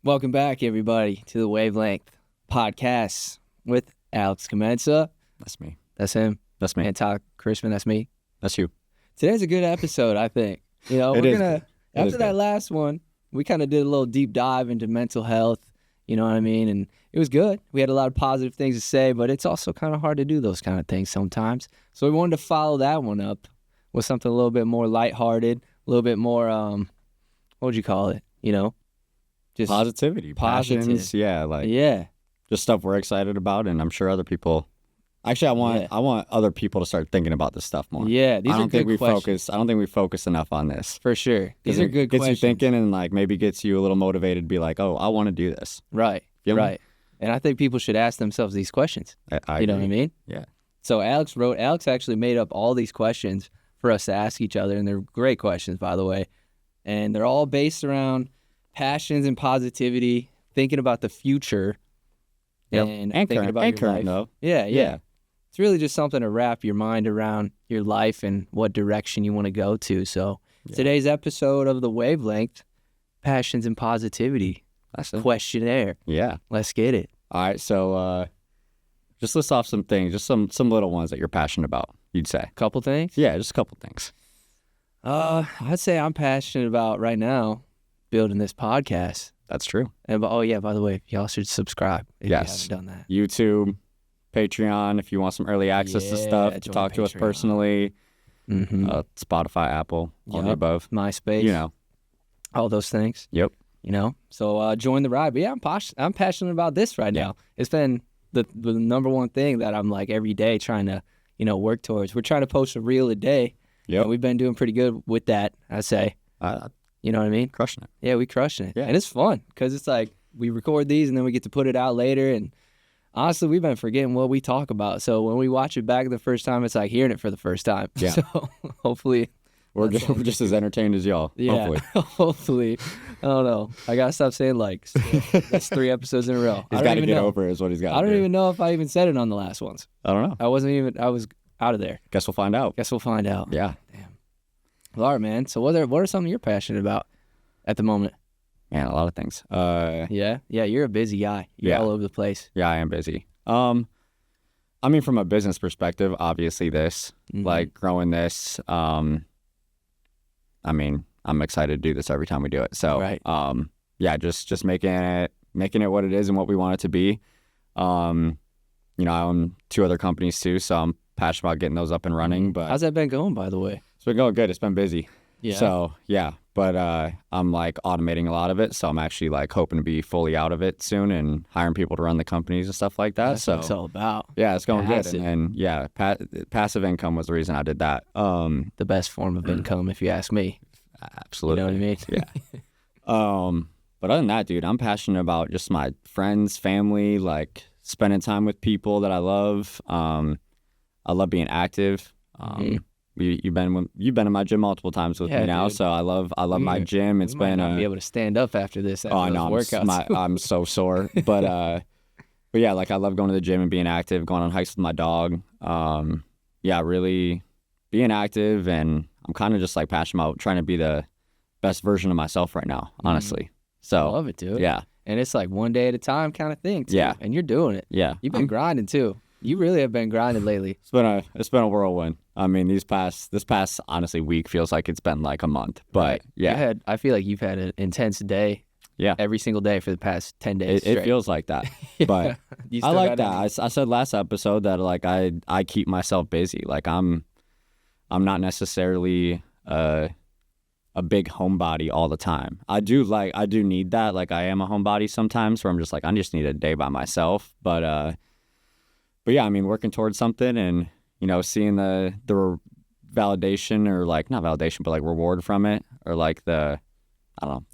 Welcome back, everybody, to the Wavelength Podcast with Alex Kamenca. That's me. That's him. That's me. And Todd Crispen, that's me. That's you. Today's a good episode, I think. You know, after that last one, we kind of did a little deep dive into mental health, you know what I mean? And it was good. We had a lot of positive things to say, but it's also kind of hard to do those kind of things sometimes. So we wanted to follow that one up with something a little bit more lighthearted, a little bit more, what would you call it? You know? Just positivity, passions, just stuff we're excited about, and I'm sure other people. Actually, I want other people to start thinking about this stuff more. Yeah, these are good questions. I don't think we focus enough on this. For sure, these are good questions. Gets you thinking, and like maybe gets you a little motivated to be like, oh, I want to do this. Right, right. And I think people should ask themselves these questions. I you know what I mean? Yeah. So Alex actually made up all these questions for us to ask each other, and they're great questions, by the way, and they're all based around passions and positivity, thinking about the future, and thinking about your life. Though. Yeah. It's really just something to wrap your mind around your life and what direction you want to go to. So today's episode of the Wavelength, passions and positivity, that's a questionnaire. Yeah, let's get it. All right, so just list off some things, just some little ones that you're passionate about. You'd say couple things. Yeah, just a couple things. I'd say I'm passionate about right now building this podcast. That's true. And by the way, y'all should subscribe if you haven't done that. YouTube, Patreon, if you want some early access to stuff, to talk to us personally. Spotify, Apple, all the above. MySpace. You know. All those things. Yep. You know, so join the ride. But yeah, I'm passionate about this right now. It's been the number one thing that I'm like every day trying to, work towards. We're trying to post a reel a day. Yep. We've been doing pretty good with that, I'd say. You know what I mean? Crushing it. Yeah, we crushing it. Yeah. And it's fun because it's like we record these and then we get to put it out later. And honestly, we've been forgetting what we talk about. So when we watch it back the first time, it's like hearing it for the first time. Yeah. So hopefully. We're just as entertained as y'all. Yeah. Hopefully. I don't know. I got to stop saying likes. That's 3 episodes in a row. He's got to get over is what he's got to do. I don't even know if I even said it on the last ones. I don't know. I was out of there. Guess we'll find out. Yeah. Damn. Well, all right, man. So what are something you're passionate about at the moment? Man, a lot of things. Yeah, you're a busy guy. You're all over the place. Yeah, I am busy. I mean, from a business perspective, obviously like growing this, I mean, I'm excited to do this every time we do it. So, just making it what it is and what we want it to be. I own 2 other companies too, so I'm passionate about getting those up and running. But how's that been going, by the way? It's been going good. It's been busy. Yeah. So, but I'm like automating a lot of it. So I'm actually like hoping to be fully out of it soon and hiring people to run the companies and stuff like that. That's what it's all about. Yeah, it's going good. And passive income was the reason I did that. The best form of income, if you ask me. Absolutely. You know what I mean? Yeah. But other than that, dude, I'm passionate about just my friends, family, like spending time with people that I love. I love being active. You've been in my gym multiple times with me now, dude. So I love my gym. It's been be able to stand up after this. After those workouts. I'm so sore, but yeah, like I love going to the gym and being active, going on hikes with my dog. Really being active, and I'm kind of just like passionate about trying to be the best version of myself right now, honestly. So I love it, dude. Yeah, and it's like one day at a time kind of thing, too. Yeah, and you're doing it. Yeah, you've been grinding too. You really have been grinding lately. It's been a whirlwind. I mean, this past honestly week feels like it's been like a month. But right. I feel like you've had an intense day. Yeah. Every single day for the past 10 days. It feels like that. But I like that. I said last episode that like I keep myself busy. Like I'm not necessarily a big homebody all the time. I do need that. Like I am a homebody sometimes where I'm just like, I just need a day by myself. But yeah, I mean, working towards something and, seeing the validation or like, not validation, but like reward from it or like the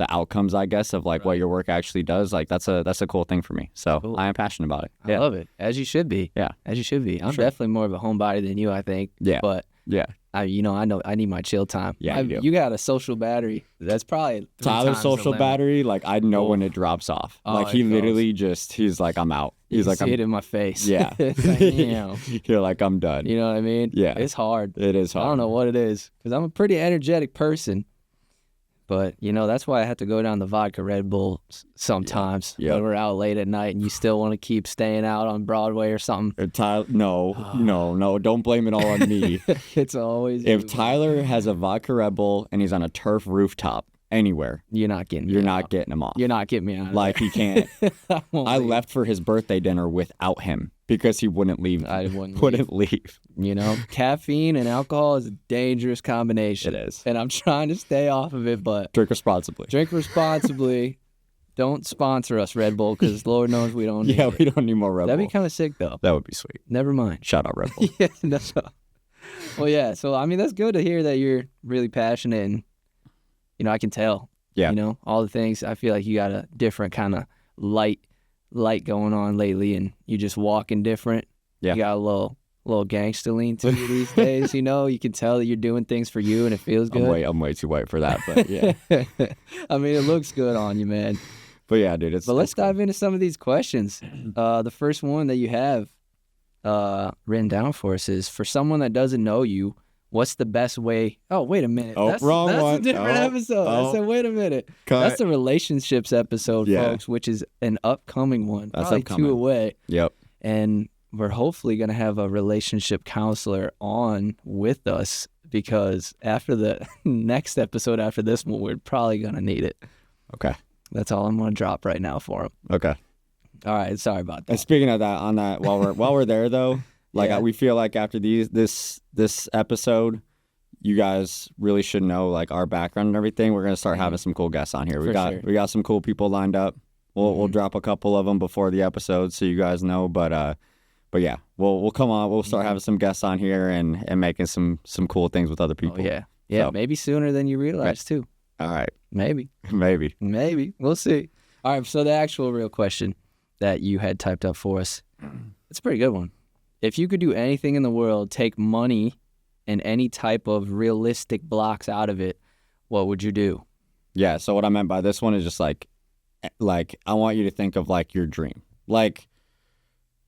outcomes, I guess, of like what your work actually does. Like that's a cool thing for me. So cool. I am passionate about it. I love it. As you should be. Yeah. As you should be. I'm definitely more of a homebody than you, I think. Yeah. But yeah. I know I need my chill time. Yeah, you got a social battery. That's probably Tyler's social battery. Like I know when it drops off. Like he literally he's like, I'm out. He's like, see it in my face. Yeah. You're like, I'm done. You know what I mean? Yeah. It's hard. It is hard. I don't know what it is because I'm a pretty energetic person, But, that's why I have to go down the vodka Red Bull sometimes when we're out late at night and you still want to keep staying out on Broadway or something. No, don't blame it all on me. It's always if Tyler has a vodka Red Bull and he's on a turf rooftop anywhere, you're not getting him off. You're not getting me out of like there. He can't. I left for his birthday dinner without him because he wouldn't leave. I wouldn't leave. Caffeine and alcohol is a dangerous combination. It is. And I'm trying to stay off of it, but drink responsibly. Don't sponsor us, Red Bull, because Lord knows we don't need we don't need more Red Bull. That'd be kind of sick, though. That would be sweet. Never mind. Shout out Red Bull. Well, yeah. So, I mean, that's good to hear that you're really passionate and, I can tell. Yeah. All the things. I feel like you got a different kind of light going on lately, and you just walking different. Yeah. You got a little gangsta lean to you these days. You can tell that you're doing things for you, and it feels good. I'm way too white for that, but yeah. I mean, it looks good on you, man. But yeah, dude. But let's dive into some of these questions. The first one that you have written down for us is, for someone that doesn't know you, what's the best way? Oh, wait a minute. Wrong that's one. A different episode. I said, wait a minute. Cut. That's the relationships episode, folks, which is an upcoming one. That's probably upcoming. 2 away. Yep. And we're hopefully going to have a relationship counselor on with us, because after the next episode after this one, we're probably going to need it. Okay. That's all I'm going to drop right now for him. Okay. All right. Sorry about that. And speaking of that, on that, while we're there though, we feel like after this episode, you guys really should know like our background and everything. We're gonna start having some cool guests on here. We got some cool people lined up. We'll drop a couple of them before the episode so you guys know. But yeah, we'll come on. We'll start having some guests on here and making some cool things with other people. Oh, yeah. Yeah. So, maybe sooner than you realize too. All right. Maybe. We'll see. All right. So the actual real question that you had typed up for us, it's a pretty good one. If you could do anything in the world, take money and any type of realistic blocks out of it, what would you do? Yeah. So what I meant by this one is just like I want you to think of like your dream, like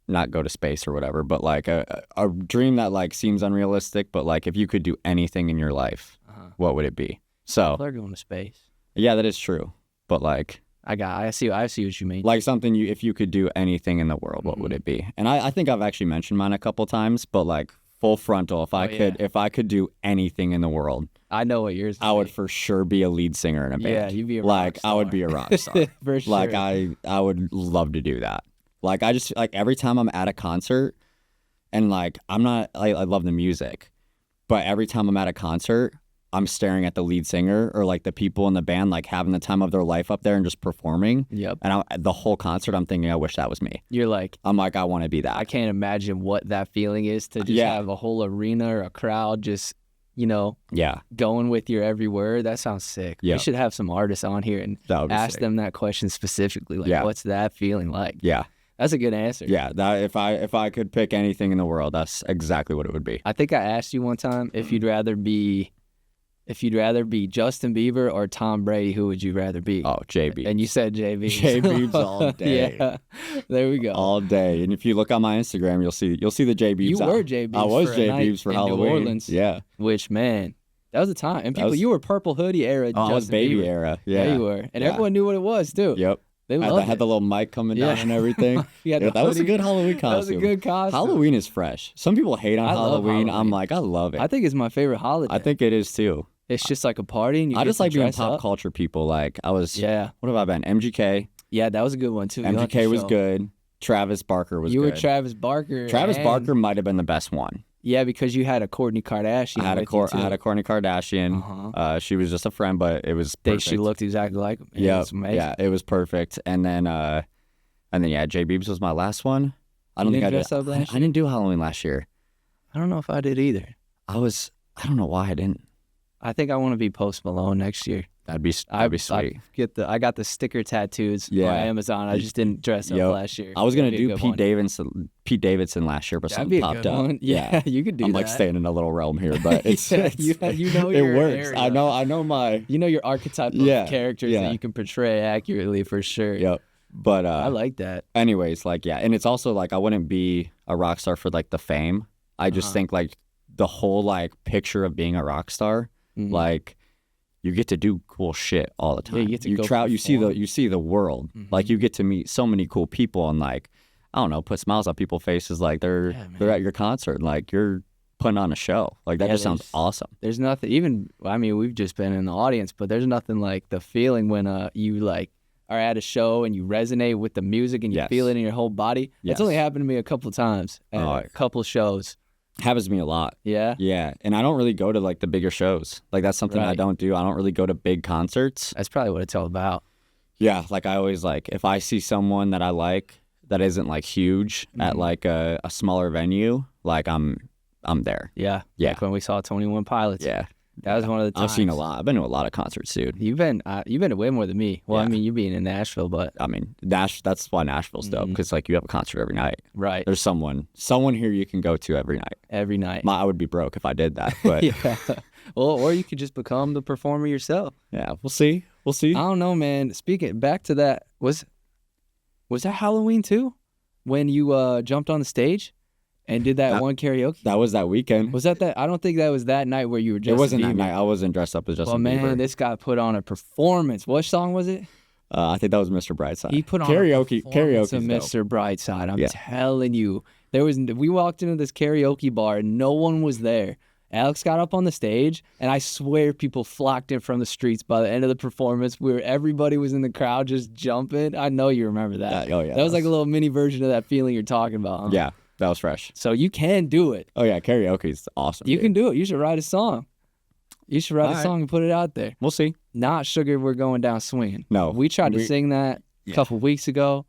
not go to space or whatever, but like a dream that like seems unrealistic, but like if you could do anything in your life, what would it be? So they're going to space. Yeah, that is true. But like I see what you mean. Like something if you could do anything in the world, what would it be? And I think I've actually mentioned mine a couple times, but like full frontal, if I could do anything in the world, I know what yours. I would for sure be a lead singer in a band. Yeah, you'd be a rock star. I would be a rock star. For sure. Like I would love to do that. Like I just like every time I'm at a concert, and like I love the music, but every time I'm at a concert, I'm staring at the lead singer or like the people in the band like having the time of their life up there and just performing. Yep. And the whole concert, I'm thinking, I wish that was me. You're like, I want to be that. I can't imagine what that feeling is to just have a whole arena or a crowd just, going with your every word. That sounds sick. Yeah. We should have some artists on here and ask them that question specifically. Like, what's that feeling like? Yeah. That's a good answer. Yeah, that if I could pick anything in the world, that's exactly what it would be. I think I asked you one time if you'd rather be Justin Bieber or Tom Brady, who would you rather be? Oh, JB. And you said JB. JB's all day. Yeah, there we go. All day. And if you look on my Instagram, you'll see the JBs. You were JBs. I was JBs for Halloween. New Orleans. Yeah. Which, man, that was the time. And people, you were purple hoodie era. Oh, I was baby Bieber. era. Yeah. Yeah, you were. And everyone knew what it was too. Yep. They had the little mic coming down and everything. That was a good Halloween costume. That was a good costume. Halloween is fresh. Some people hate on Halloween. I'm like, I love it. I think it's my favorite holiday. I think it is too. It's just like a party. And I just like being pop culture people. Like I was. Yeah. What have I been? MGK. Yeah, that was a good one too. MGK was good. Travis Barker was good. You were Travis Barker. Travis Barker might have been the best one. Yeah, because you had a Kourtney Kardashian. I had a Kourtney Kardashian. She was just a friend, but it was perfect. She looked exactly like him. Yeah, it was perfect. And then J Beebs was my last one. I don't think I did. I didn't do Halloween last year. I don't know if I did either. I don't know why I didn't. I think I want to be Post Malone next year. That'd be sweet. I got the sticker tattoos on Amazon. I just didn't dress up last year. I was gonna do Pete Davidson last year, but something popped up. One. Yeah, you could do that. I'm like staying in a little realm here, but it's it works. Area. I know my your archetype of characters that you can portray accurately for sure. Yep. But I like that. Anyways, and it's also like I wouldn't be a rock star for like the fame. I just think like the whole like picture of being a rock star, like you get to do cool shit all the time. Yeah, you get to go travel. You see the world. Mm-hmm. Like you get to meet so many cool people and like, I don't know, put smiles on people's faces. Like they're at your concert. And, like you're putting on a show. Like that just sounds awesome. There's nothing. We've just been in the audience, but there's nothing like the feeling when you like are at a show and you resonate with the music and you feel it in your whole body. It's only happened to me a couple of times at a couple shows. Happens to me a lot. Yeah? Yeah. And I don't really go to like the bigger shows. Like that's something I don't do. I don't really go to big concerts. That's probably what it's all about. Yeah. Like I always like, if I see someone that I like that isn't like huge at like a smaller venue, like I'm there. Yeah. Yeah. Like when we saw 21 Pilots. Yeah. That was one of the times. I've seen a lot. I've been to a lot of concerts, dude. You've been to way more than me. Well, I mean, you being in Nashville, but I mean, that's why Nashville's dope, because like you have a concert every night. Right. There's someone here you can go to every night. Every night. I would be broke if I did that, but yeah. Well, or you could just become the performer yourself. Yeah, we'll see. I don't know, man. Speaking back to that, was that Halloween too, when you jumped on the stage and did that one karaoke? That was that weekend. Was that? I don't think that was that night where you were Justin Bieber. It wasn't that night. I wasn't dressed up as Justin Bieber. Well, man, this guy put on a performance. What song was it? I think that was Mr. Brightside. He put on karaoke of Mr. Brightside. I'm telling you, we walked into this karaoke bar and no one was there. Alex got up on the stage, and I swear people flocked in from the streets by the end of the performance. Everybody was in the crowd just jumping. I know you remember that. That was like a little mini version of that feeling you're talking about. Huh? Yeah, that was fresh. So you can do it. Oh yeah, karaoke is awesome. You can do it. You should write a song. You should write a song and put it out there. We'll see. Not Sugar, We're Going Down Swinging. No. We tried to sing that a couple weeks ago.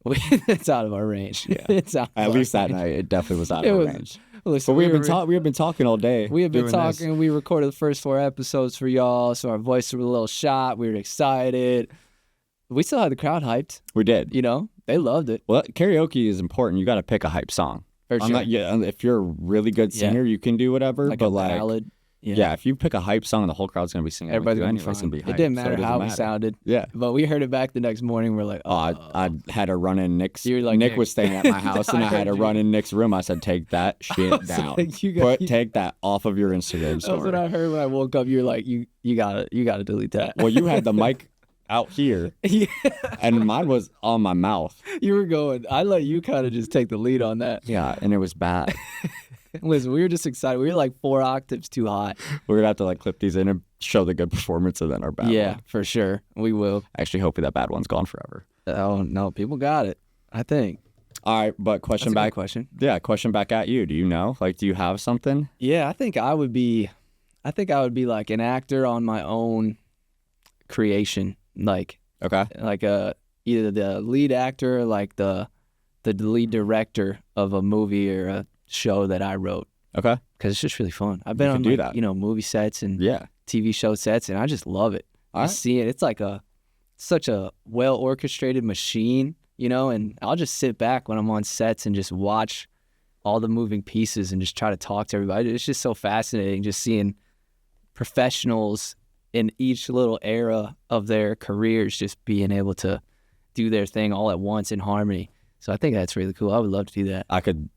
It's out of our range. Yeah. It's out At least that night, it definitely was out of our range. Listen, but we have been talking all day. We have been talking. This. We recorded the first 4 episodes for y'all, so our voices were a little shot. We were excited. We still had the crowd hyped. We did. You know, they loved it. Well, karaoke is important. You got to pick a hype song. For sure. If you're a really good singer, you can do whatever. Like but a ballad. Yeah, if you pick a hype song, the whole crowd's going to be singing. Everybody's going to be hyped. It didn't matter how we sounded. Yeah. But we heard it back the next morning. We're like, I had to run in Nick's. Like, Nick was staying at my house, and I had to run in Nick's room. I said, take that shit down. Like, take that off of your Instagram story. That's what I heard when I woke up. You're like, you gotta delete that. Well, you had the mic out here, and mine was on my mouth. You were going. I let you kind of just take the lead on that. Yeah, and it was bad. Listen, we were just excited. We were like 4 octaves too high. We're going to have to like clip these in and show the good performance and then our bad one. Yeah, for sure. We will. Actually, hopefully that bad one's gone forever. Oh, no. People got it, I think. All right, but question back at you. Do you know? Like, do you have something? Yeah, I think I would be like an actor on my own creation. Like, okay. Like either the lead actor or like the lead director of a movie or a show that I wrote. Okay. Because it's just really fun. I've been on like, movie sets and TV show sets, and I just love it. I see it. It's like such a well orchestrated machine, and I'll just sit back when I'm on sets and just watch all the moving pieces and just try to talk to everybody. It's just so fascinating just seeing professionals in each little era of their careers just being able to do their thing all at once in harmony. So I think that's really cool. I would love to do that. I could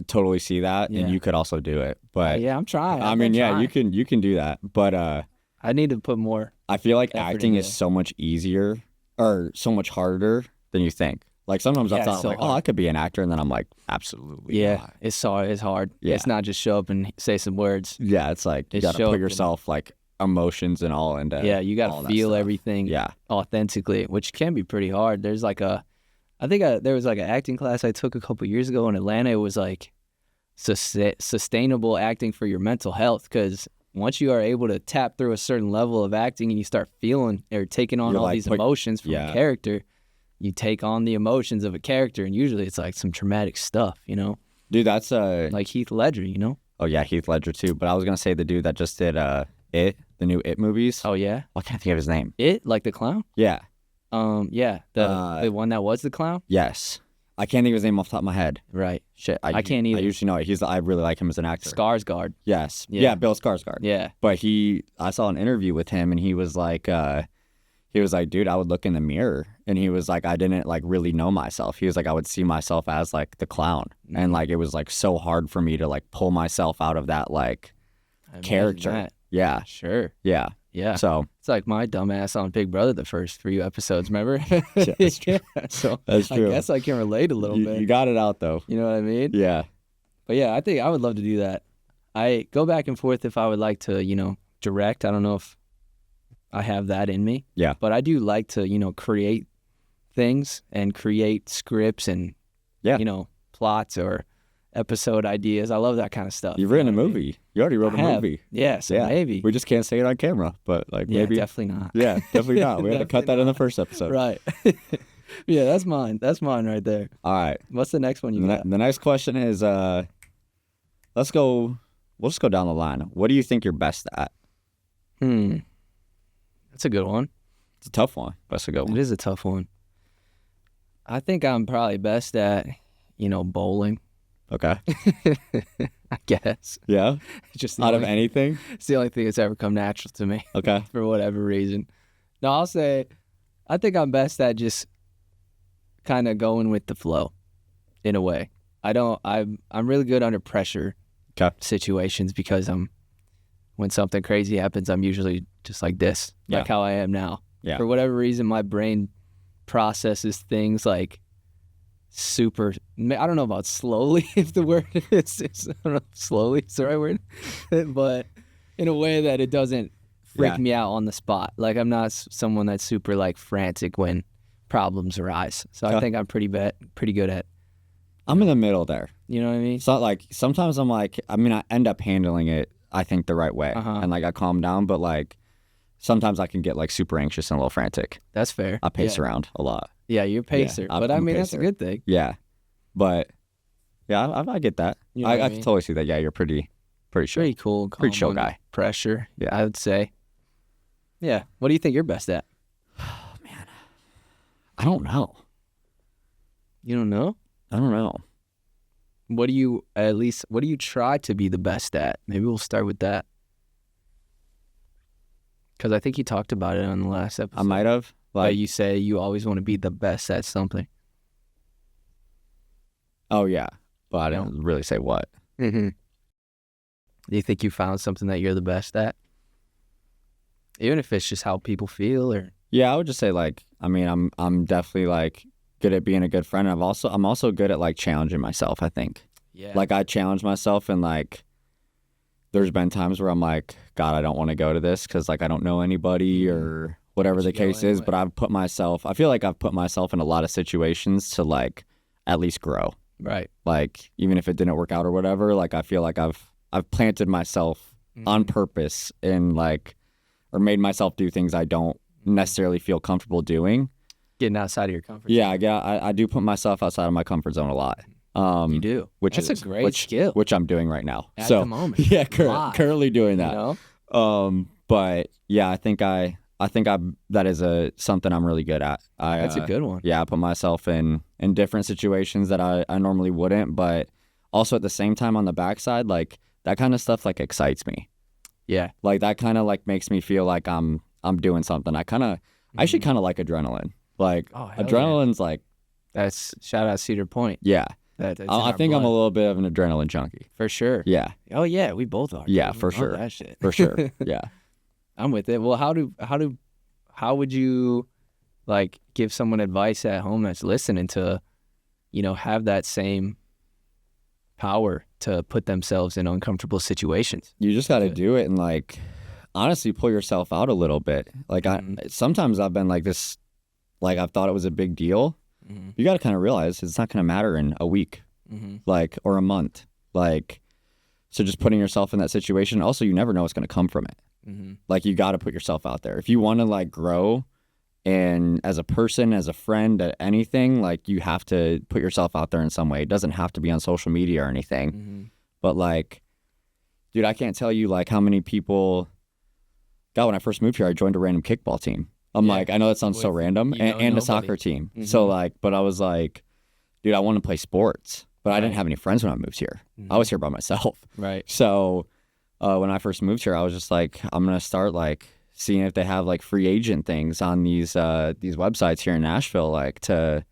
totally see that, and you could also do it. But yeah, I'm trying. I mean, you can do that. But I need to put more. I feel like acting is so much easier or so much harder than you think. Like sometimes I thought, I could be an actor, and then I'm like, absolutely not. It's hard. Yeah. It's not just show up and say some words. Yeah, it's like you got to put yourself like emotions and all into. Yeah, you got to feel everything. Authentically, which can be pretty hard. There's like there was like an acting class I took a couple years ago in Atlanta. It was like sustainable acting for your mental health, because once you are able to tap through a certain level of acting and you start feeling or taking on all these emotions from a character, you take on the emotions of a character, and usually it's like some traumatic stuff, Dude, that's like Heath Ledger, Oh yeah, Heath Ledger too. But I was gonna say the dude that just did the new It movies. Oh yeah, I can't think of his name. It, like the clown? Yeah. The one that was the clown? Yes. I can't think of his name off the top of my head. Right. Shit. I can't either. I usually know it. I really like him as an actor. Skarsgård. Yes. Yeah, Bill Skarsgård. Yeah. But I saw an interview with him, and he was like, dude, I would look in the mirror, and he was like, I didn't like really know myself. He was like, I would see myself as like the clown. And like, it was like so hard for me to like pull myself out of that like character. That. Yeah. Sure. Yeah. Yeah. So it's like my dumbass on Big Brother the first 3 episodes, remember? Yeah, that's true. So that's true. I guess I can relate a little bit. You got it out though. You know what I mean? Yeah. But yeah, I think I would love to do that. I go back and forth if I would like to, direct. I don't know if I have that in me. Yeah. But I do like to, create things and create scripts and, plots or episode ideas. I love that kind of stuff. You've written a movie. You already wrote a movie. Yeah, so maybe. We just can't say it on camera, but maybe. Definitely not. Yeah, definitely not. We had to cut that in the first episode. Right. Yeah, that's mine. That's mine right there. All right. What's the next one you got? The next question is, we'll just go down the line. What do you think you're best at? That's a good one. It's a tough one. That's a good one. It is a tough one. I think I'm probably best at, bowling. Okay. I guess. Yeah? Just out of anything? It's the only thing that's ever come natural to me. Okay. For whatever reason. No, I'll say, I think I'm best at just kind of going with the flow in a way. I'm really good under pressure situations because when something crazy happens, I'm usually just like this, like how I am now. Yeah. For whatever reason, my brain processes things like super, I don't know about slowly, if the word is, I don't know if slowly is the right word, but in a way that it doesn't freak me out on the spot. Like I'm not someone that's super like frantic when problems arise. So I think I'm pretty good at. I'm in the middle there. You know what I mean? So like sometimes I'm like, I end up handling it, I think, the right way, and like I calm down, but like sometimes I can get like super anxious and a little frantic. That's fair. I pace around a lot. Yeah, you're a pacer, but I mean that's a good thing. Yeah, but yeah, I get that. You know I can totally see that. Yeah, you're pretty chill. Pretty cool, pretty chill guy. Pressure. Yeah, I would say. Yeah. What do you think you're best at? Oh man, I don't know. You don't know? I don't know. What do you try to be the best at? Maybe we'll start with that. Because I think you talked about it on the last episode. I might have. Like you say you always want to be the best at something. Oh, yeah. But I didn't really say what. Mm-hmm. Do you think you found something that you're the best at? Even if it's just how people feel or... Yeah, I would just say I'm definitely good at being a good friend. I'm also good at challenging myself, I think. Yeah. I challenge myself and there's been times where I'm like, God, I don't want to go to this because I don't know anybody or whatever the case is, but I feel like I've put myself in a lot of situations to at least grow. Right. Even if it didn't work out or whatever, I feel like I've planted myself on purpose and or made myself do things I don't necessarily feel comfortable doing. Getting outside of your comfort zone. Yeah, I do put myself outside of my comfort zone a lot. You do. That's a great skill. Which I'm doing right now. At the moment. Yeah, currently doing that. You know? But yeah, I think that is something I'm really good at. That's a good one. Yeah, I put myself in different situations that I normally wouldn't, but also at the same time on the backside, that kind of stuff excites me. Yeah. That kind of makes me feel like I'm doing something. I actually kind of like adrenaline. Adrenaline's that's shout out Cedar Point. Yeah. I think I'm a little bit of an adrenaline junkie. For sure. Yeah. Oh yeah, we both are. Yeah, for sure. That shit. For sure. Yeah. I'm with it. Well, how would you give someone advice at home that's listening to, have that same power to put themselves in uncomfortable situations? You just got to do it and honestly pull yourself out a little bit. Sometimes I've been this, I've thought it was a big deal. Mm-hmm. You got to kind of realize it's not going to matter in a week, or a month. So just putting yourself in that situation. Also, you never know what's going to come from it. Mm-hmm. You got to put yourself out there. If you want to grow and as a person, as a friend, at anything, you have to put yourself out there in some way. It doesn't have to be on social media or anything. Mm-hmm. But dude, I can't tell you how many people, God, when I first moved here, I joined a random kickball team. I'm I know that sounds so random, and a soccer team. Mm-hmm. So but I was dude, I want to play sports, but I didn't have any friends when I moved here. Mm-hmm. I was here by myself. Right. So when I first moved here, I was just I'm going to start seeing if they have free agent things on these websites here in Nashville, to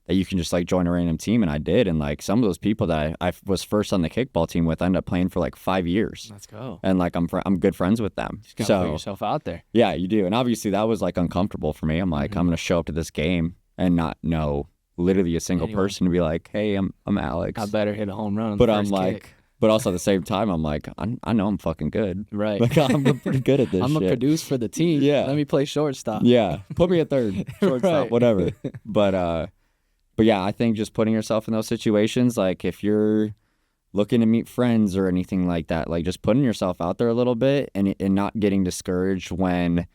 that you can just like join a random team, and I did. And like some of those people that I was first on the kickball team with, I ended up playing for like 5 years. Let's go. And like I'm good friends with them. You just gotta put yourself out there. Yeah, you do. And obviously that was like uncomfortable for me. I'm like, I'm gonna show up to this game and not know literally a single person to be like, hey, I'm Alex. I better hit a home run on but the I'm first like kick. But also at the same time, I'm like, I know I'm fucking good. Right. Like, I'm pretty good at this I'm shit. going to produce for the team. Yeah. Let me play shortstop. Yeah. Put me at third, shortstop, Right. whatever. But yeah, I think just putting yourself in those situations, like if you're looking to meet friends or anything like that, like just putting yourself out there a little bit and not getting discouraged when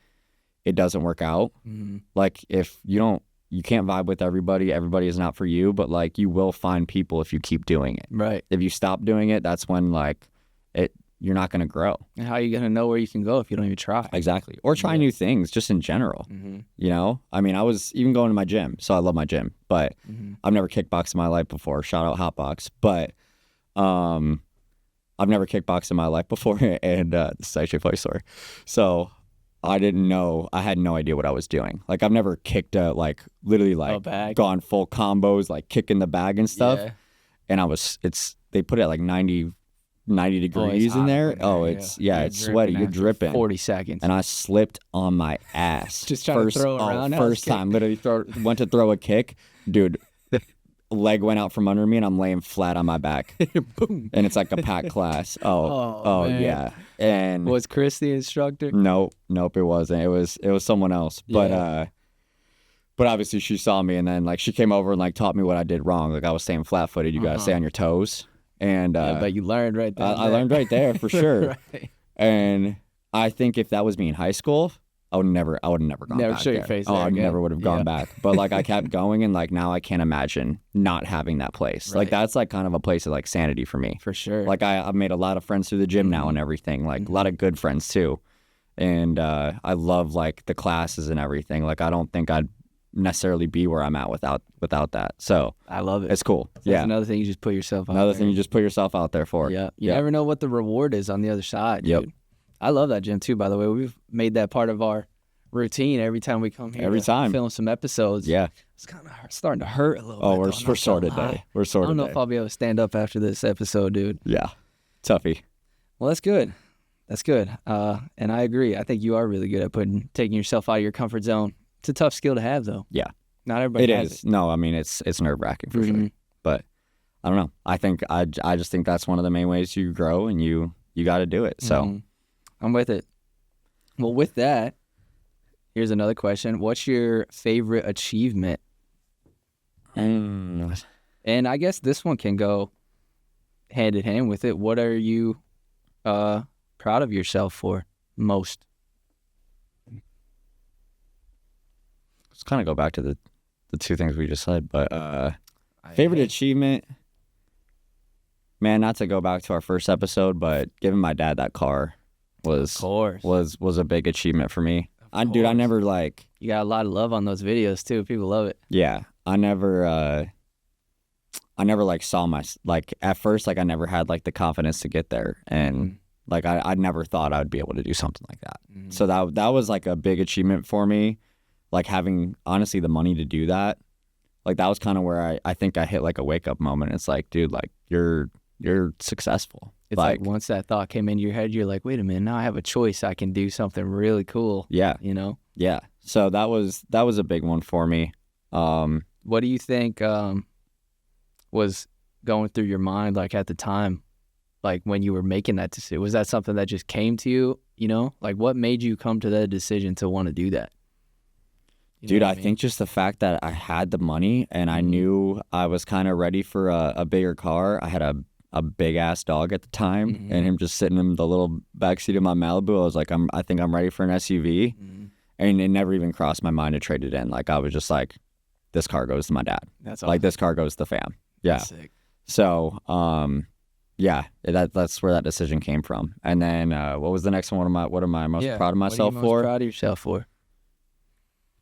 it doesn't work out. Mm-hmm. Like if you can't vibe with everybody is not for you, but like you will find people if you keep doing it. Right. If you stop doing it, that's when like you're not going to grow. And how are you going to know where you can go if you don't even try? Exactly. Or try new things just in general. Mm-hmm. You know, I mean, I was even going to my gym, so I love my gym, but I've never kickboxed in my life before. Shout out Hotbox. But I've never kickboxed in my life before, and this is actually a funny story. So I had no idea what I was doing. Like I've never kicked literally gone full combos, like kicking the bag and stuff. Yeah. And they put it at like 90 degrees in there. It's sweaty. You're dripping. 40 seconds. And I slipped on my ass. Just trying to throw it around. First time. Literally went to throw a kick. Dude, leg went out from under me and I'm laying flat on my back. Boom. And it's like a packed class. Oh man. yeah. And was Chris the instructor? Nope, it wasn't. It was someone else. But obviously she saw me and then like she came over and like taught me what I did wrong. Like I was staying flat footed. You gotta stay on your toes. And but you learned right there. I learned right there for sure. Right. And I think if that was me in high school, I would never gone back. Never show your face there I again. never would have gone back. But like I kept going and like now I can't imagine not having that place. Right. Like that's like kind of a place of like sanity for me. For sure. Like I've made a lot of friends through the gym now and everything. Like a lot of good friends too. And I love like the classes and everything. Like I don't think I'd necessarily be where I'm at without that. So I love it. It's cool. That's another thing you just put yourself out Another there. thing you just put yourself out there for. Yeah. You never know what the reward is on the other side, dude. I love that gym too, by the way. We've made that part of our routine every time we come here. Every time. Film some episodes. Yeah. It's kind of starting to hurt a little bit. Oh, we're sore today. We're sore I don't know today. if I'll be able to stand up after this episode, dude. Yeah. Toughie. Well, that's good. That's good. And I agree. I think you are really good at taking yourself out of your comfort zone. It's a tough skill to have, though. Yeah. Not everybody has it. No, I mean, it's nerve-wracking for sure. But I don't know. I think I just think that's one of the main ways you grow, and you got to do it. So I'm with it. Well, with that, here's another question. What's your favorite achievement? And I guess this one can go hand in hand with it. What are you proud of yourself for most? Let's kind of go back to the two things we just said, but favorite achievement, man, not to go back to our first episode, but giving my dad that car was a big achievement for me. I never like... You got a lot of love on those videos too. People love it. Yeah. I never like saw like at first, like I never had like the confidence to get there. And like, I never thought I would be able to do something like that. So that was like a big achievement for me. Like having honestly the money to do that. Like that was kind of where I think I hit like a wake up moment. It's like, dude, like you're successful. It's like once that thought came into your head, you're like, wait a minute, now I have a choice. I can do something really cool. Yeah. You know? Yeah. So that was a big one for me. What do you think was going through your mind like at the time, like when you were making that decision? Was that something that just came to you, you know? Like what made you come to that decision to want to do that? Dude, I think just the fact that I had the money and I knew I was kind of ready for a bigger car. I had a big ass dog at the time and him just sitting in the little backseat of my Malibu. I was like, I think I'm ready for an SUV. And it never even crossed my mind to trade it in. Like I was just like, this car goes to my dad. That's awesome. Like this car goes to the fam. Yeah. That's sick. So, yeah, that's where that decision came from. And then what was the next one? What am I most proud of myself what are you most for? proud of yourself for?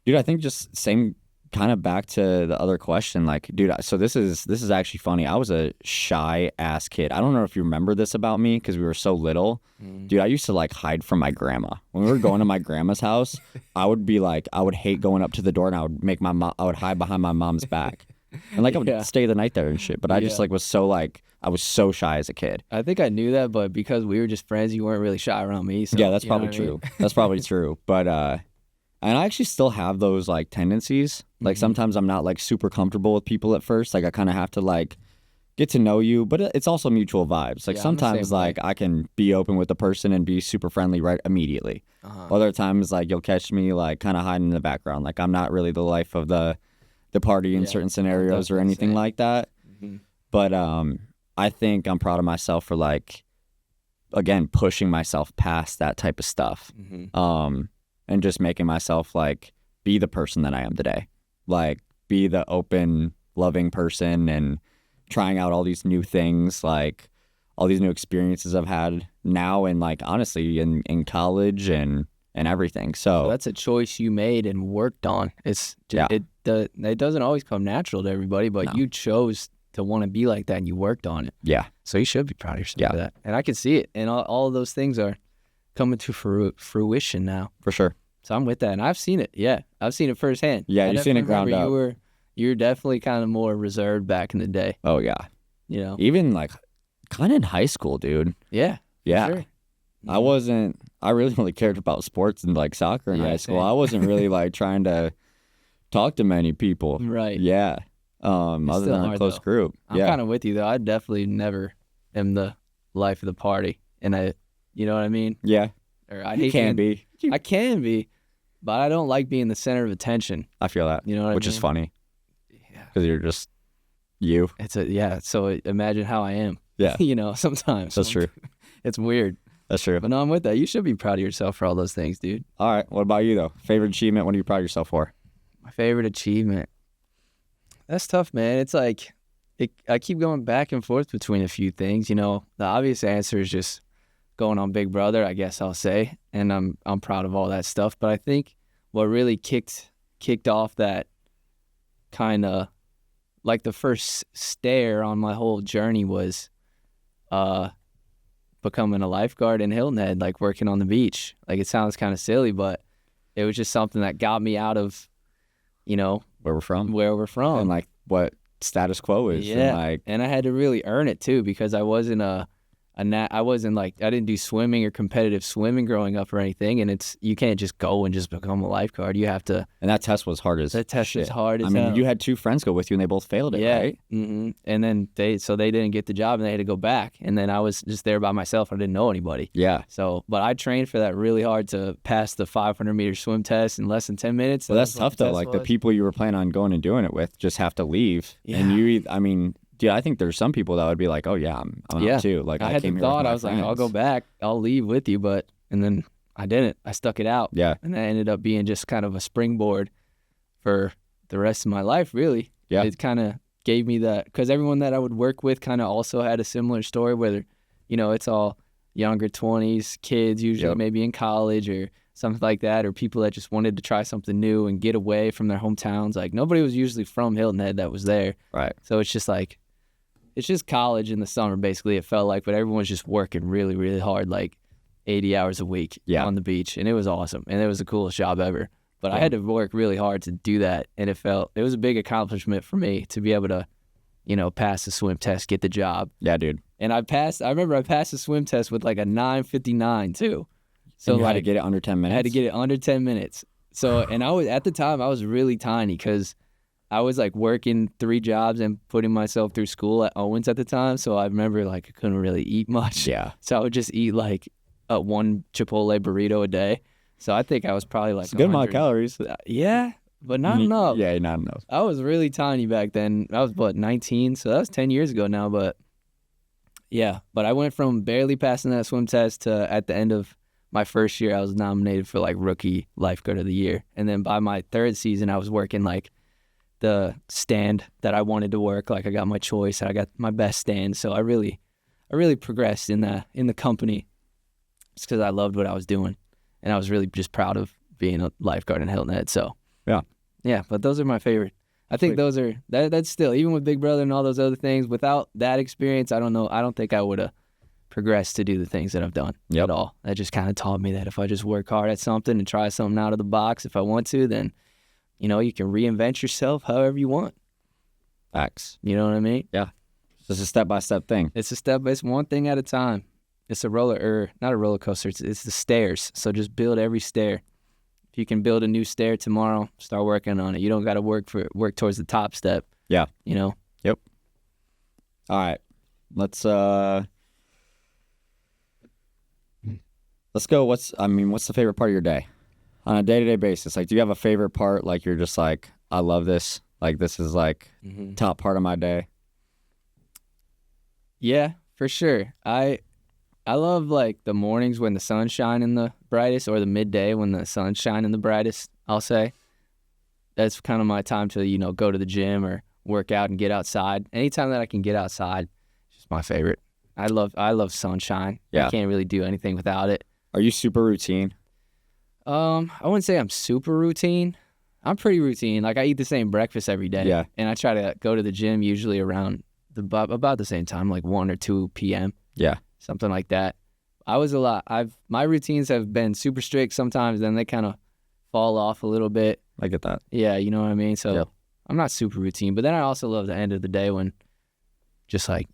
Dude, I think just same kind of back to the other question. Like, dude, so this is actually funny. I was a shy ass kid. I don't know if you remember this about me because we were so little. Dude, I used to like hide from my grandma. When we were going to my grandma's house, I would hate going up to the door and I would hide behind my mom's back. And like I would stay the night there and shit. But I just like was so like I was so shy as a kid. I think I knew that, but because we were just friends, you weren't really shy around me. So, yeah, that's probably true. That's probably true. But and I actually still have those like tendencies. Like sometimes I'm not like super comfortable with people at first. Like I kind of have to like get to know you, but it's also mutual vibes. Like sometimes like I can be open with the person and be super friendly right immediately. Other times like you'll catch me like kind of hiding in the background. Like I'm not really the life of the party in certain scenarios or anything like that. But I think I'm proud of myself for like, again, pushing myself past that type of stuff. And just making myself like be the person that I am today. Like be the open, loving person and trying out all these new things, like all these new experiences I've had now and like honestly in college and everything. So that's a choice you made and worked on. It's just, it doesn't always come natural to everybody, but you chose to want to be like that and you worked on it. Yeah. So you should be proud of yourself for that. And I can see it. And all of those things are coming to fruition now. For sure. So I'm with that. And I've seen it. Yeah. I've seen it firsthand. Yeah, you've seen it ground up. You were definitely kind of more reserved back in the day. Oh, yeah. You know? Even like kind of in high school, dude. Yeah. Yeah. Sure. I really only cared about sports and like soccer in high school. I wasn't really like trying to talk to many people. Right. Yeah. Other than a close group. I'm kind of with you though. I definitely never am the life of the party. And you know what I mean? Yeah. Or I can be, but I don't like being the center of attention. I feel that. You know what I mean? Which is funny. Yeah. Because you're just you. So imagine how I am. Yeah. You know, sometimes. That's true. It's weird. That's true. But no, I'm with that. You should be proud of yourself for all those things, dude. All right. What about you though? Favorite achievement? What are you proud of yourself for? My favorite achievement. That's tough, man. It's like I keep going back and forth between a few things. You know, the obvious answer is just going on Big Brother, I guess I'll say, and I'm proud of all that stuff. But I think what really kicked off that kind of like the first stare on my whole journey was becoming a lifeguard in Hilton Head, like working on the beach. Like it sounds kind of silly, but it was just something that got me out of, you know, where we're from and like what status quo is. Yeah. And I had to really earn it too, because I wasn't I didn't do swimming or competitive swimming growing up or anything. And you can't just go and just become a lifeguard. You have to. And that test was hard as That test shit. was hard as I mean, hell. you had two friends go with you and they both failed it, right? Mm-hmm. And then they didn't get the job and they had to go back. And then I was just there by myself. I didn't know anybody. Yeah. But I trained for that really hard to pass the 500-meter swim test in less than 10 minutes. Well, that's tough though. Like the people you were planning on going and doing it with just have to leave. Yeah. And dude, I think there's some people that would be like, oh yeah, I'm out too. Like I had the thought, I was like, I'll go back, I'll leave with you, and then I didn't. I stuck it out. Yeah. And that ended up being just kind of a springboard for the rest of my life, really. Yeah. It kind of gave me that, because everyone that I would work with kind of also had a similar story, whether, you know, it's all younger 20s, kids usually maybe in college or something like that, or people that just wanted to try something new and get away from their hometowns. Like nobody was usually from Hilton Head that was there. Right. So it's just like, it's just college in the summer, basically, it felt like, but everyone's just working really, really hard, like 80 hours a week on the beach. And it was awesome. And it was the coolest job ever. But I had to work really hard to do that. And it was a big accomplishment for me to be able to, you know, pass the swim test, get the job. Yeah, dude. And I remember I passed the swim test with like a 9:59 too. So you had to get it under 10 minutes? I had to get it under 10 minutes. So, and at the time, I was really tiny because I was like working 3 jobs and putting myself through school at Owens at the time. So I remember like I couldn't really eat much. Yeah. So I would just eat like one Chipotle burrito a day. So I think I was probably like it's a good amount of calories. Yeah, but not enough. Yeah, not enough. I was really tiny back then. I was 19, so that was 10 years ago now. But yeah, but I went from barely passing that swim test to at the end of my first year, I was nominated for like rookie lifeguard of the year. And then by my 3rd season, I was working like the stand that I wanted to work. Like I got my choice and I got my best stand. So I really progressed in the company just because I loved what I was doing. And I was really just proud of being a lifeguard in Hilton Head. So yeah, but those are my favorite. I think those are, that's still, even with Big Brother and all those other things, without that experience, I don't know, I don't think I would have progressed to do the things that I've done at all. That just kind of taught me that if I just work hard at something and try something out of the box, if I want to, then, you know, you can reinvent yourself however you want. Facts. You know what I mean? Yeah. It's just a step-by-step thing. It's one thing at a not a roller coaster. It's the stairs. So just build every stair. If you can build a new stair tomorrow, start working on it. You don't got to work towards the top step. Yeah. You know? Yep. All right. Let's go. What's the favorite part of your day? On a day-to-day basis, like, do you have a favorite part? Like, you're just like, I love this. Like, this is like top part of my day. Yeah, for sure. I love like the mornings when the sun's shining the brightest, or the midday when the sun's shining the brightest, I'll say. That's kind of my time to, go to the gym or work out and get outside. Anytime that I can get outside, it's just my favorite. I love sunshine. Yeah. I can't really do anything without it. Are you super routine? I wouldn't say I'm super routine. I'm pretty routine. Like, I eat the same breakfast every day. Yeah. And I try to go to the gym usually around about the same time, like 1 or 2 p.m. Yeah. Something like that. My routines have been super strict sometimes, then they kind of fall off a little bit. I get that. Yeah, you know what I mean? So yep. I'm not super routine, but then I also love the end of the day when just like,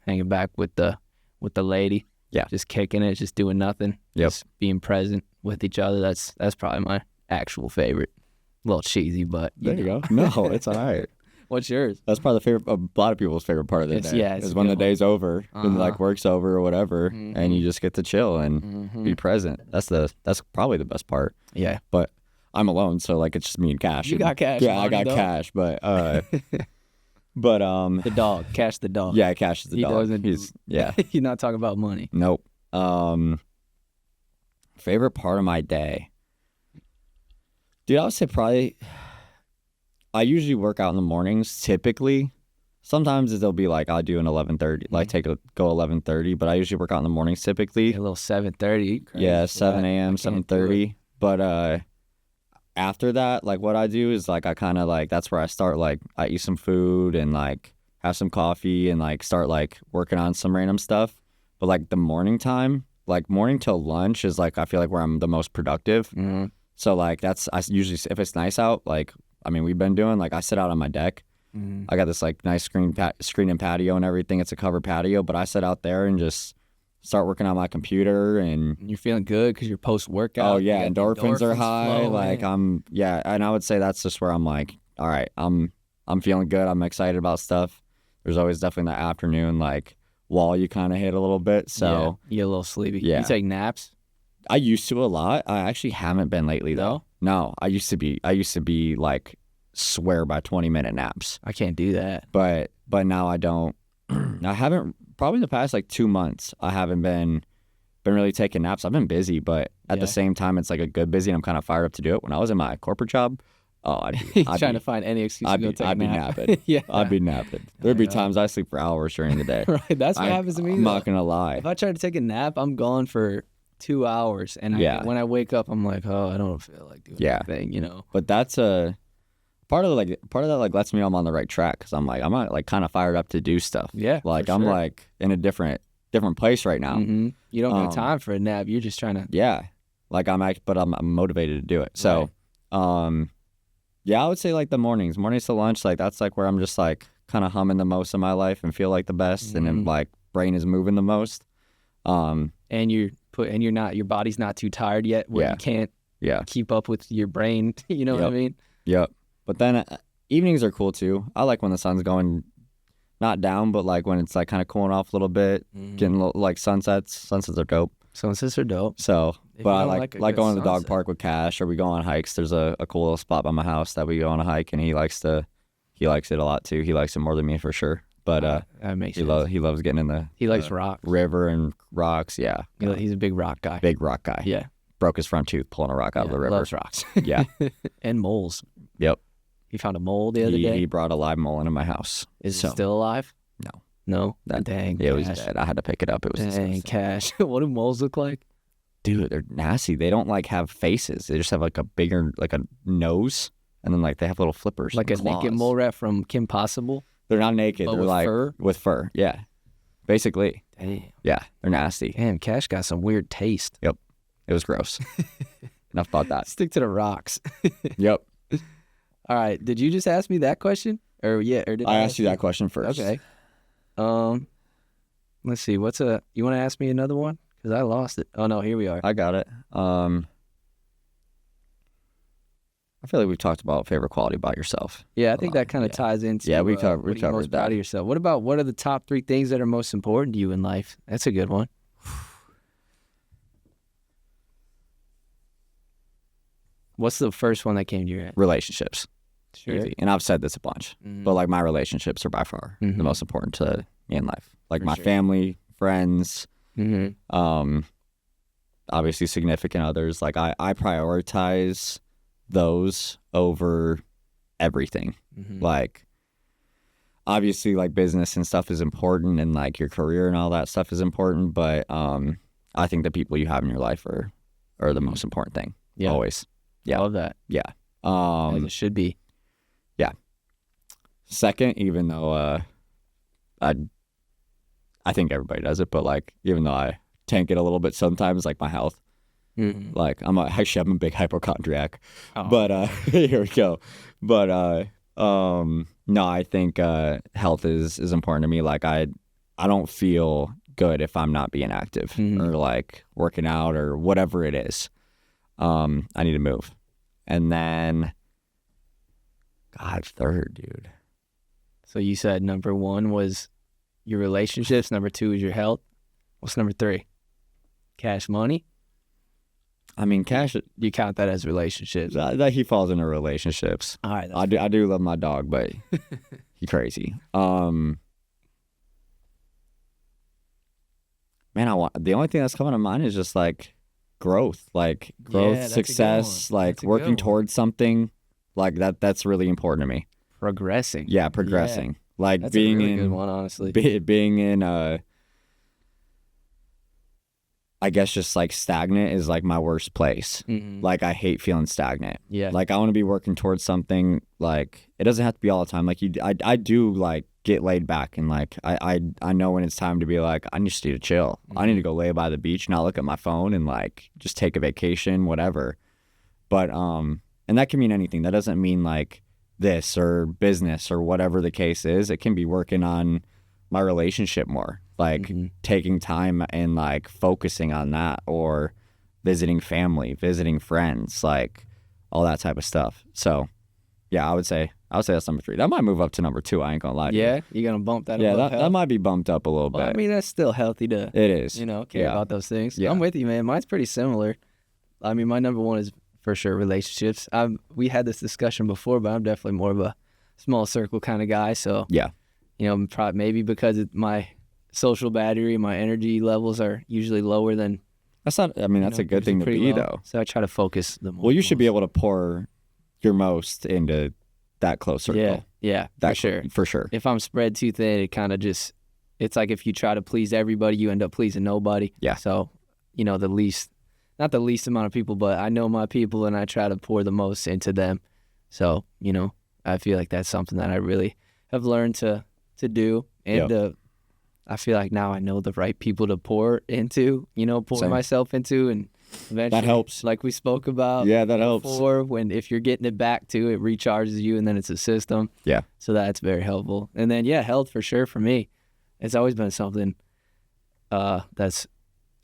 hanging back with the lady. Yeah. Just kicking it, just doing nothing. Yep. Just being present with each other. That's probably my actual favorite. A little cheesy, but there you go. No, it's all right. What's yours? That's probably a lot of people's favorite part of the day. Yeah, is when the day's over and like work's over or whatever, and you just get to chill and be present. That's probably the best part. Yeah. But I'm alone, so like it's just me and Cash. You got Cash. Yeah, I got Cash, but the dog, Cash the dog. Yeah, Cash is the dog. He's not talking about money. Nope. Favorite part of my day, dude, I would say probably. I usually work out in the mornings. Typically, sometimes it'll be like I'll do an 11:30, like go 11:30. But I usually work out in the mornings typically. A little 7:30. Yeah, 7 a.m., 7:30. But after that, like what I do is like I kind of like that's where I start. Like I eat some food and like have some coffee and like start like working on some random stuff. But like the morning time, like morning till lunch is like I feel like where I'm the most productive. Mm-hmm. So like I usually, if it's nice out, like. I mean, we've been doing, like, I sit out on my deck. I got this, like, nice screen and patio and everything. It's a covered patio, but I sit out there and just start working on my computer. And you're feeling good because you're post-workout. Oh, yeah, endorphins are high. Like, and I would say that's just where I'm like, all right, I'm feeling good. I'm excited about stuff. There's always definitely that afternoon, like, wall you kind of hit a little bit. So you get a little sleepy. Yeah. You take naps? I used to a lot. I actually haven't been lately, though. No, I used to be like swear by 20-minute naps. I can't do that. But now I don't. I haven't, probably the past like 2 months, I haven't been really taking naps. I've been busy, but at the same time, it's like a good busy and I'm kind of fired up to do it. When I was in my corporate job, I'd trying to find any excuse to go take a nap. I'd be napping. Yeah. I'd be napping. There'd be times I sleep for hours during the day. Right, that's what happens to me. I'm not going to lie. If I try to take a nap, I'm gone for 2 hours, and when I wake up, I'm like, oh, I don't feel like doing anything, But that's part of that like lets me know I'm on the right track because I'm not like kind of fired up to do stuff. Yeah, like I'm like in a different place right now. Mm-hmm. You don't have time for a nap. You're just trying to. Like I'm motivated to do it. So, I would say like the mornings to lunch, like that's like where I'm just like kind of humming the most of my life and feel like the best, and then like brain is moving the most. And your body's not too tired yet where you can't keep up with your brain. You know what I mean? Yep. But then evenings are cool too. I like when the sun's going not down, but like when it's like kind of cooling off a little bit, getting like sunsets. Sunsets are dope. Sunsets are dope. So, but I like going to the dog park with Cash, or we go on hikes. There's a cool little spot by my house that we go on a hike, and he likes it a lot too. He likes it more than me for sure. But that makes sense. He loves getting in the likes rocks. River and rocks. Yeah, he's a big rock guy. Big rock guy. Yeah, broke his front tooth pulling a rock out of the river. Loves rocks. Yeah, and moles. Yep. He found a mole the other day. He brought a live mole into my house. Is it still alive? No. Dang. It was dead. I had to pick it up. It was dang Cash. What do moles look like? Dude, they're nasty. They don't like have faces. They just have like a bigger like a nose, and then like they have little flippers. Like a naked mole rat from Kim Possible. They're not naked. They're with like fur? with fur. Yeah, basically. Damn. Yeah, they're nasty. Damn, Cash got some weird taste. Yep, it was gross. Enough about that. Stick to the rocks. Yep. All right. Did you just ask me that question, Or did I asked you that question first. Okay. Let's see. You want to ask me another one? Because I lost it. Oh no, here we are. I got it. I feel like we've talked about favorite quality about yourself. Yeah, I think that kind of ties into. Yeah, we covered most that. Proud of yourself. What are the top 3 things that are most important to you in life? That's a good one. What's the first one that came to your head? Relationships. Sure. Easy. And I've said this a bunch, but like my relationships are by far the most important to me in life. Like my family, friends, obviously significant others. Like I prioritize those over everything. Like obviously like business and stuff is important, and like your career and all that stuff is important, but I think the people you have in your life are the most important thing. Yeah. Always. Yeah. I love that. Yeah. As it should be. Yeah. Second, even though I think everybody does it, but like even though I tank it a little bit sometimes, like my health. Like I'm a big hypochondriac. But here we go. But no, I think health is important to me. Like I don't feel good if I'm not being active or like working out or whatever it is. I need to move. And then God, third, dude. So you said number 1 was your relationships, number 2 is your health. What's number 3? Cash, money? I mean, cash. Do you count that as relationships? That he falls into relationships. All right. I do love my dog, but he's crazy. Man, the only thing that's coming to mind is just like growth, success, like working towards something, like that's really important to me. Progressing. Yeah, progressing. Yeah. Like that's being a really good one, honestly. Being in I guess just like stagnant is like my worst place. Like I hate feeling stagnant. Yeah. Like I want to be working towards something. Like it doesn't have to be all the time. Like I do like get laid back, and like I know when it's time to be like I just need to chill. I need to go lay by the beach, not look at my phone, and like just take a vacation, whatever. But and that can mean anything. That doesn't mean like this or business or whatever the case is. It can be working on my relationship more, like taking time and like focusing on that, or visiting family, visiting friends, like all that type of stuff. So yeah, I would say that's number 3. That might move up to number 2. I ain't gonna lie to you. Yeah, you're gonna bump that. Yeah, that might be bumped up a little bit. I mean, that's still healthy to. It is. Care about those things. Yeah. I'm with you, man. Mine's pretty similar. I mean, my number 1 is for sure relationships. We had this discussion before, but I'm definitely more of a small circle kind of guy. So yeah, maybe because my social battery, my energy levels are usually lower than. That's not. I mean, that's a good thing to be though. So I try to focus the more. Well, you should be able to pour your most into that close circle. Yeah, for sure. For sure. If I'm spread too thin, it kind of just. It's like if you try to please everybody, you end up pleasing nobody. Yeah. So, not the least amount of people, but I know my people and I try to pour the most into them. So, I feel like that's something that I really have learned to do. And I feel like now I know the right people to pour into, pour myself into, and eventually. That helps. Like we spoke about. Yeah, that helps. Before, if you're getting it back too, it recharges you, and then it's a system. Yeah. So that's very helpful. And then, health for sure for me. It's always been something that's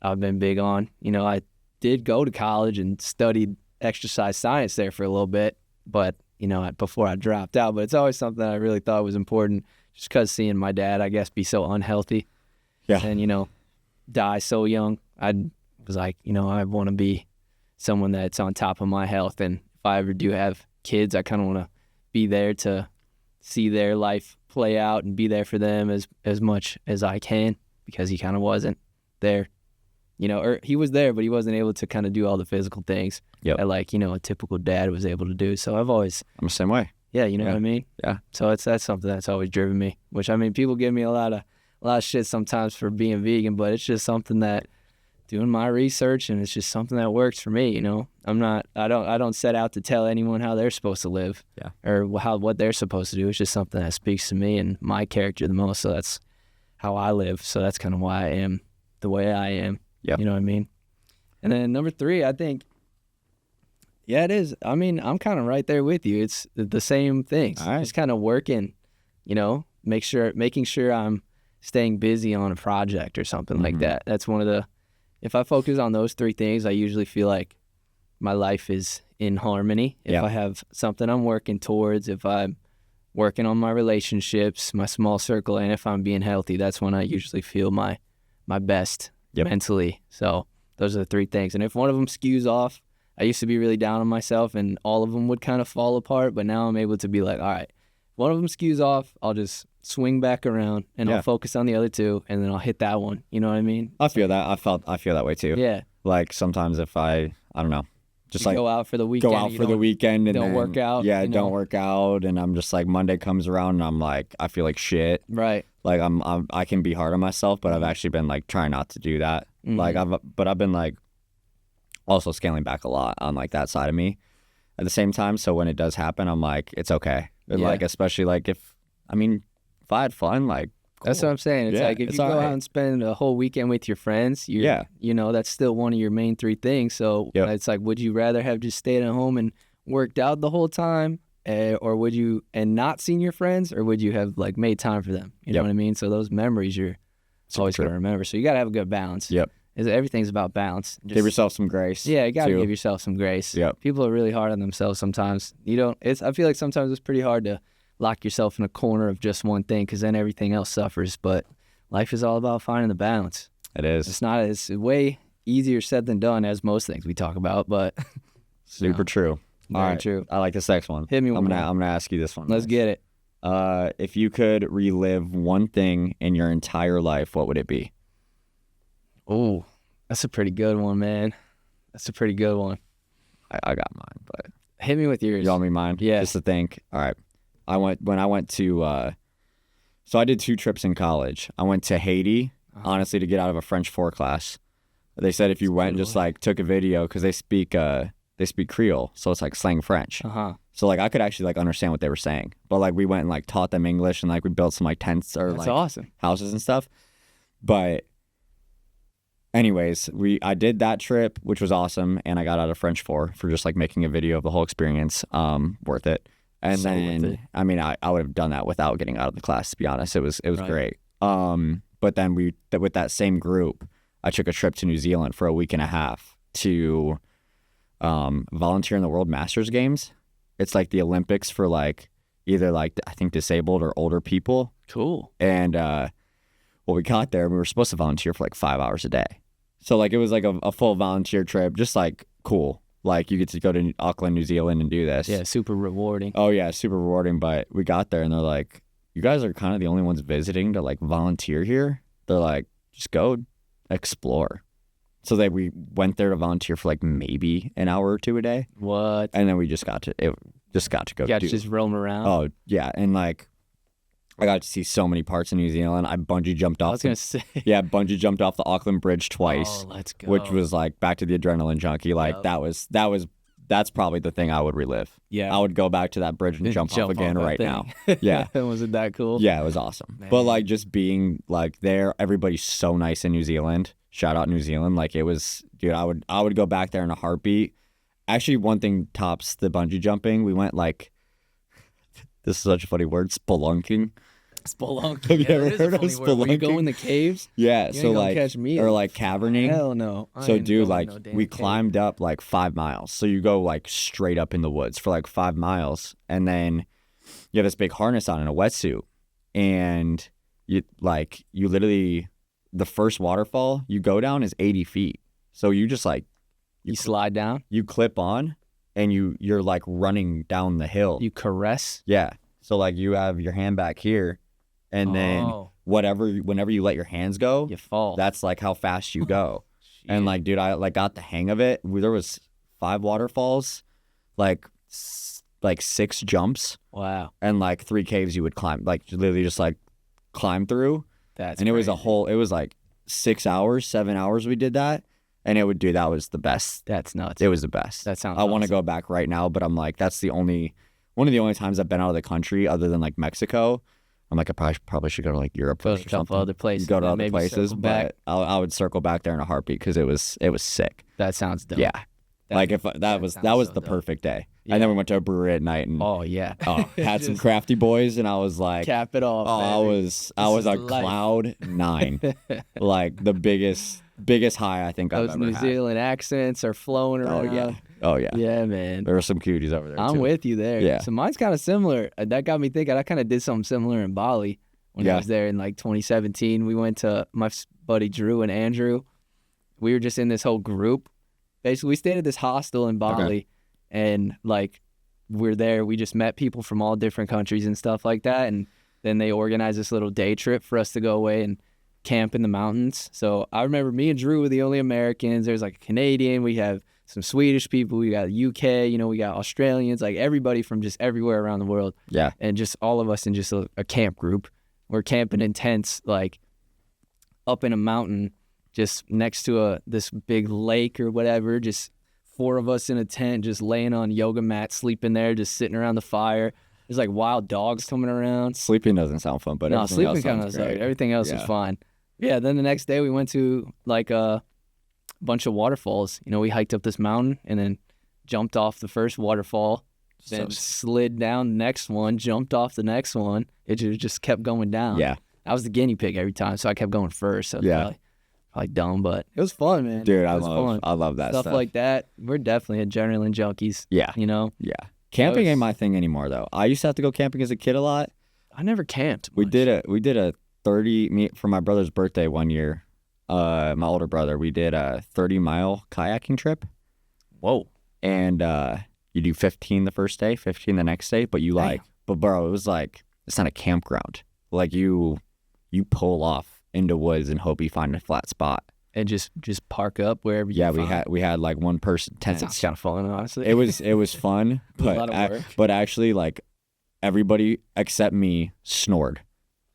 I've been big on. I did go to college and studied exercise science there for a little bit, but before I dropped out. But it's always something I really thought was important, just because seeing my dad, I guess, be so unhealthy, and die so young. I was like, I want to be someone that's on top of my health, and if I ever do have kids, I kind of want to be there to see their life play out and be there for them as much as I can, because he kind of wasn't there. Or he was there, but he wasn't able to kind of do all the physical things that a typical dad was able to do. So I'm the same way. Yeah, what I mean? Yeah. So that's something that's always driven me, which, I mean, people give me a lot of shit sometimes for being vegan, but it's just something that, doing my research, and it's just something that works for me, I don't set out to tell anyone how they're supposed to live or what they're supposed to do. It's just something that speaks to me and my character the most. So that's how I live. So that's kind of why I am the way I am. Yeah. You know what I mean? And then number 3, I think, it is. I mean, I'm kind of right there with you. It's the same things. All right. Just kind of working making sure I'm staying busy on a project or something like that. That's if I focus on those 3 things, I usually feel like my life is in harmony. If I have something I'm working towards, if I'm working on my relationships, my small circle, and if I'm being healthy, that's when I usually feel my best mentally. So those are the 3 things. And if one of them skews off, I used to be really down on myself and all of them would kind of fall apart, but now I'm able to be like, all right, one of them skews off, I'll just swing back around and I'll focus on the other 2 and then I'll hit that one. You know what I mean? I feel that. I feel that way too. Yeah. Like sometimes if I don't know, just you go out for the weekend. And don't work out. Yeah, don't work out. And I'm just like, Monday comes around and I'm like, I feel like shit. Right. Like I can be hard on myself, but I've actually been like trying not to do that. Like I've been like also scaling back a lot on like that side of me at the same time. So when it does happen, I'm like, it's okay. Like, especially like if I had fun, like, cool. That's what I'm saying. It's like if you go out and spend a whole weekend with your friends, that's still one of your main 3 things. So it's like, would you rather have just stayed at home and worked out the whole time, or would you and not seen your friends, or would you have like made time for them? You know what I mean? So those memories you're always going to remember. So you got to have a good balance. Yep. Everything's about balance. Give yourself some grace. Yeah, you got to give yourself some grace. Yep. People are really hard on themselves sometimes. I feel like sometimes it's pretty hard to lock yourself in a corner of just one thing, because then everything else suffers. But life is all about finding the balance. It is. It's way easier said than done, as most things we talk about, but super true. Very true. I like this next one. Hit me with one. I'm gonna ask you this one. Let's get it. If you could relive one thing in your entire life, what would it be? Oh, that's a pretty good one, man. That's a pretty good one. I got mine, but hit me with yours. You want me mine? Yeah. Just to think. All right. When I went to so I did 2 trips in college. I went to Haiti, honestly, to get out of a French 4 class. They said if you went and just like took a video, because they speak Creole, so it's like slang French. So like I could actually like understand what they were saying. But like we went and like taught them English, and like we built some like tents or That's like awesome. houses and stuff. But anyways, I did that trip, which was awesome, and I got out of French 4 for just like making a video of the whole experience. Worth it. And so then, I would have done that without getting out of the class, to be honest. It was right. Great. But then with that same group, I took a trip to New Zealand for a week and a half to volunteer in the World Masters Games. It's like the Olympics for like either like I think disabled or older people. Cool. And we got there and we were supposed to volunteer for like 5 hours a day. So like it was like a full volunteer trip, just like cool. Like you get to go to Auckland, New Zealand and do this. Yeah, super rewarding. Oh yeah, super rewarding. But we got there and they're like, you guys are kind of the only ones visiting to like volunteer here. They're like, just go explore. So we went there to volunteer for like maybe an hour or 2 a day. What? And then we just got to go. You got to just roam around. Oh yeah, and like I got to see so many parts of New Zealand. I bungee jumped off. I was gonna say. Yeah, bungee jumped off the Auckland Bridge twice. Oh, let's go. Which was like back to the adrenaline junkie. Like that's probably the thing I would relive. Yeah. I would go back to that bridge and jump off again right now. Yeah. Wasn't that cool? Yeah, it was awesome. Man. But like just being like there, everybody's so nice in New Zealand. Shout out New Zealand. Like it was, dude, I would go back there in a heartbeat. Actually, one thing tops the bungee jumping. We went like, this is such a funny word, spelunking. Spelunking. Have you ever heard of spelunking? You go in the caves? Yeah, you so like catch me or like caverning. Hell no. So dude, like we climbed up like 5 miles. So you go like straight up in the woods for like 5 miles, and then you have this big harness on in a wetsuit, and you literally the first waterfall you go down is 80 feet. So you just like you slide down, you clip on, and you're like running down the hill. You caress. Yeah. So like you have your hand back here. And then whenever you let your hands go, you fall. That's like how fast you go. And like, dude, I like got the hang of it. There was 5 waterfalls, like 6 jumps. Wow. And like 3 caves you would climb, like literally just like climb through. That's and crazy. It was like 6 hours, 7 hours we did that. And that was the best. That's nuts. It was the best. That sounds I want to go back right now, but I'm like, that's one of the only times I've been out of the country other than like Mexico. I'm like, I probably should go to like Europe or something. Other places. Go to other places, but I would circle back there in a heartbeat because it was sick. That sounds dope. Yeah, like if that was the perfect day. And then we went to a brewery at night and had some crafty boys, and I was like, cap it off. I was on cloud 9, like the biggest high I think I've ever had. Those New Zealand accents are flowing around. Oh yeah. Yeah, man. There were some cuties over there. I'm with you there. Yeah. So mine's kind of similar. That got me thinking. I kind of did something similar in Bali when I was there in like 2017. We went to my buddy Drew and Andrew. We were just in this whole group. Basically, we stayed at this hostel in Bali, and like we're there. We just met people from all different countries and stuff like that. And then they organized this little day trip for us to go away and camp in the mountains. So I remember me and Drew were the only Americans. There's like a Canadian. We have some Swedish people. We got UK. We got Australians. Like everybody from just everywhere around the world. Yeah. And just all of us in just a camp group. We're camping in tents, like up in a mountain, just next to this big lake or whatever. Just 4 of us in a tent, just laying on yoga mats, sleeping there, just sitting around the fire. There's like wild dogs coming around. Sleeping doesn't sound fun, but no, sleeping kind of sucked. Everything else was fine. Yeah. Then the next day we went to like a bunch of waterfalls. We hiked up this mountain and then jumped off the first waterfall, then slid down the next one, jumped off the next one. It just kept going down. Yeah. I was the guinea pig every time, so I kept going first. So probably dumb, but it was fun, man. Dude, I love that stuff like that. We're definitely adrenaline junkies. Yeah. Yeah. Camping ain't my thing anymore though. I used to have to go camping as a kid a lot. I never camped much. We did a 30 for my brother's birthday one year. My older brother, we did a 30-mile kayaking trip. Whoa. And you do 15 the first day, 15 the next day, but but bro, it was like, it's not a campground. Like you pull off into woods and hope you find a flat spot. And just park up wherever you find. we had like one person tent. Sounds kind of fun, honestly. It was fun, but a lot of work. But actually like everybody except me snored.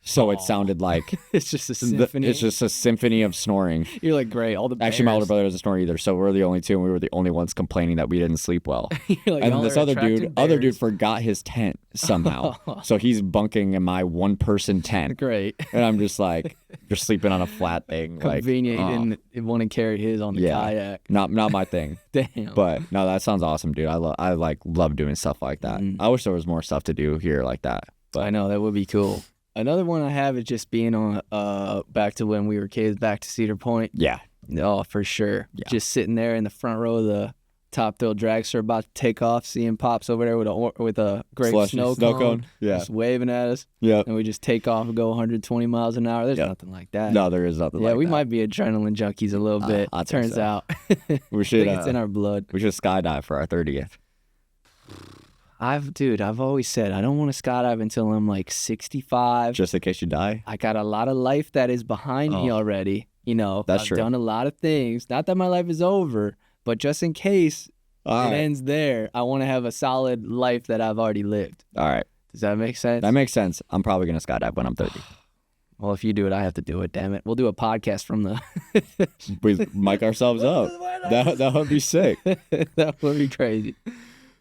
So it sounded like it's just a symphony. It's just a symphony of snoring. You're like, great. All the bears. Actually, my older brother doesn't snore either, so we're the only two, and we were the only ones complaining that we didn't sleep well. Like, and this other dude forgot his tent somehow, so he's bunking in my one-person tent. Great. And I'm just like, you're sleeping on a flat thing. Convenient. He didn't want to carry his on the kayak. Not my thing. Damn. But no, that sounds awesome, dude. I love doing stuff like that. I wish there was more stuff to do here like that. But I know that would be cool. Another one I have is just being on back to when we were kids, back to Cedar Point. Yeah. Oh, for sure. Yeah. Just sitting there in the front row of the Top Thrill dragster about to take off, seeing Pops over there with a great snow cone. Yeah. Just waving at us. Yeah. And we just take off and go 120 miles an hour. There's nothing like that. No, there is nothing like that. Yeah, we might be adrenaline junkies a little bit. Turns out. We should. I think it's in our blood. We should skydive for our 30th. I've always said I don't want to skydive until I'm like 65. Just in case you die? I got a lot of life that is behind me already. That's true. I've done a lot of things. Not that my life is over, but just in case it ends there, I want to have a solid life that I've already lived. All right. Does that make sense? That makes sense. I'm probably going to skydive when I'm 30. Well, if you do it, I have to do it, damn it. We'll do a podcast from the... We mic ourselves up. That would be sick. That would be crazy.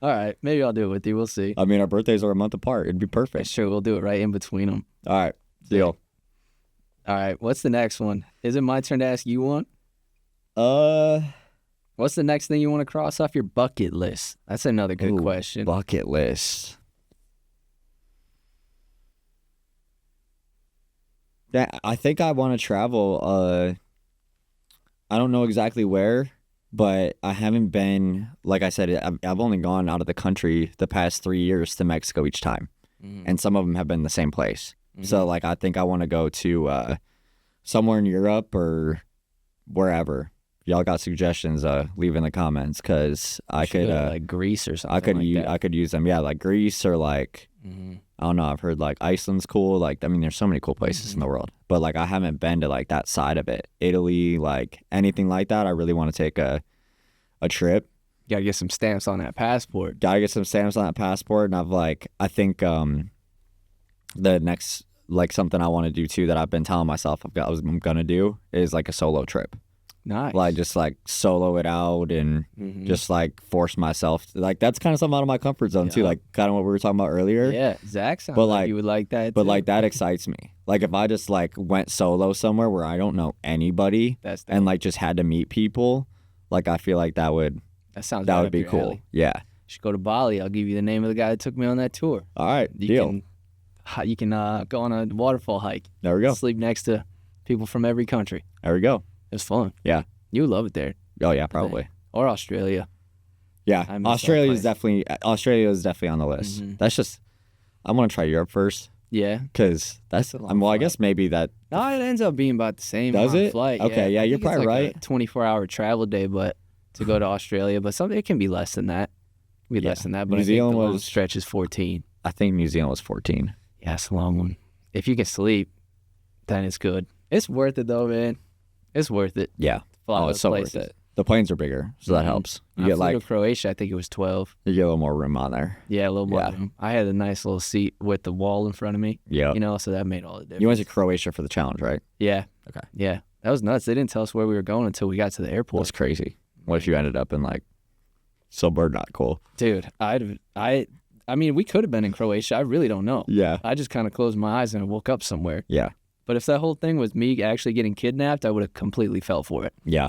All right, maybe I'll do it with you. We'll see. I mean, our birthdays are a month apart. It'd be perfect. Sure, we'll do it right in between them. All right, deal. All right, what's the next one? Is it my turn to ask you one? What's the next thing you want to cross off your bucket list? That's another good question. Bucket list. Yeah, I think I want to travel. I don't know exactly where. But I haven't been, like I said, I've only gone out of the country the past 3 years to Mexico each time. And some of them have been the same place. So, like, I think I want to go to somewhere in Europe or wherever. If y'all got suggestions, leave in the comments, because I could... like Greece or something I could use them. Yeah, like Greece or like... I don't know. I've heard like Iceland's cool. Like, I mean, there's so many cool places in the world, but like I haven't been to like that side of it. Italy, like anything like that. I really want to take a trip. You gotta get some stamps on that passport. And I think the next, like something I want to do too that I've been telling myself I'm gonna do is like a solo trip. Nice. Like just like solo it out and just like force myself. Like that's kind of something out of my comfort zone too. Like kind of what we were talking about earlier. Yeah, Zach sounds like you would like that. But like that excites me. Like if I just like went solo somewhere where I don't know anybody and like just had to meet people, like I feel like that would be cool. Alley. Yeah. should go to Bali. I'll give you the name of the guy that took me on that tour. All right, deal. You can go on a waterfall hike. There we go. Sleep next to people from every country. There we go. It's fun. Yeah. You would love it there. Oh, yeah, probably. Or Australia. Yeah, Australia is definitely on the list. Mm-hmm. That's just, I want to try Europe first. Yeah. Because that's, I guess maybe that. No, it ends up being about the same. Does it? Flight. Okay, yeah, you're probably right. 24-hour travel day, but to go to Australia, but it can be less than that. Less than that, but New Zealand was stretch is 14. I think New Zealand was 14. Yeah, it's a long one. If you can sleep, then it's good. It's worth it though, man. It's worth it. Yeah. It's so worth it. The planes are bigger, so that helps. You get to Croatia, I think it was 12. You get a little more room on there. Yeah, a little more room. I had a nice little seat with the wall in front of me. Yeah. So that made all the difference. You went to Croatia for the challenge, right? Yeah. Okay. Yeah. That was nuts. They didn't tell us where we were going until we got to the airport. That's crazy. What if you ended up in somewhere not cool? Dude, I mean, we could have been in Croatia. I really don't know. Yeah. I just kind of closed my eyes and I woke up somewhere. Yeah. But if that whole thing was me actually getting kidnapped, I would have completely fell for it. Yeah.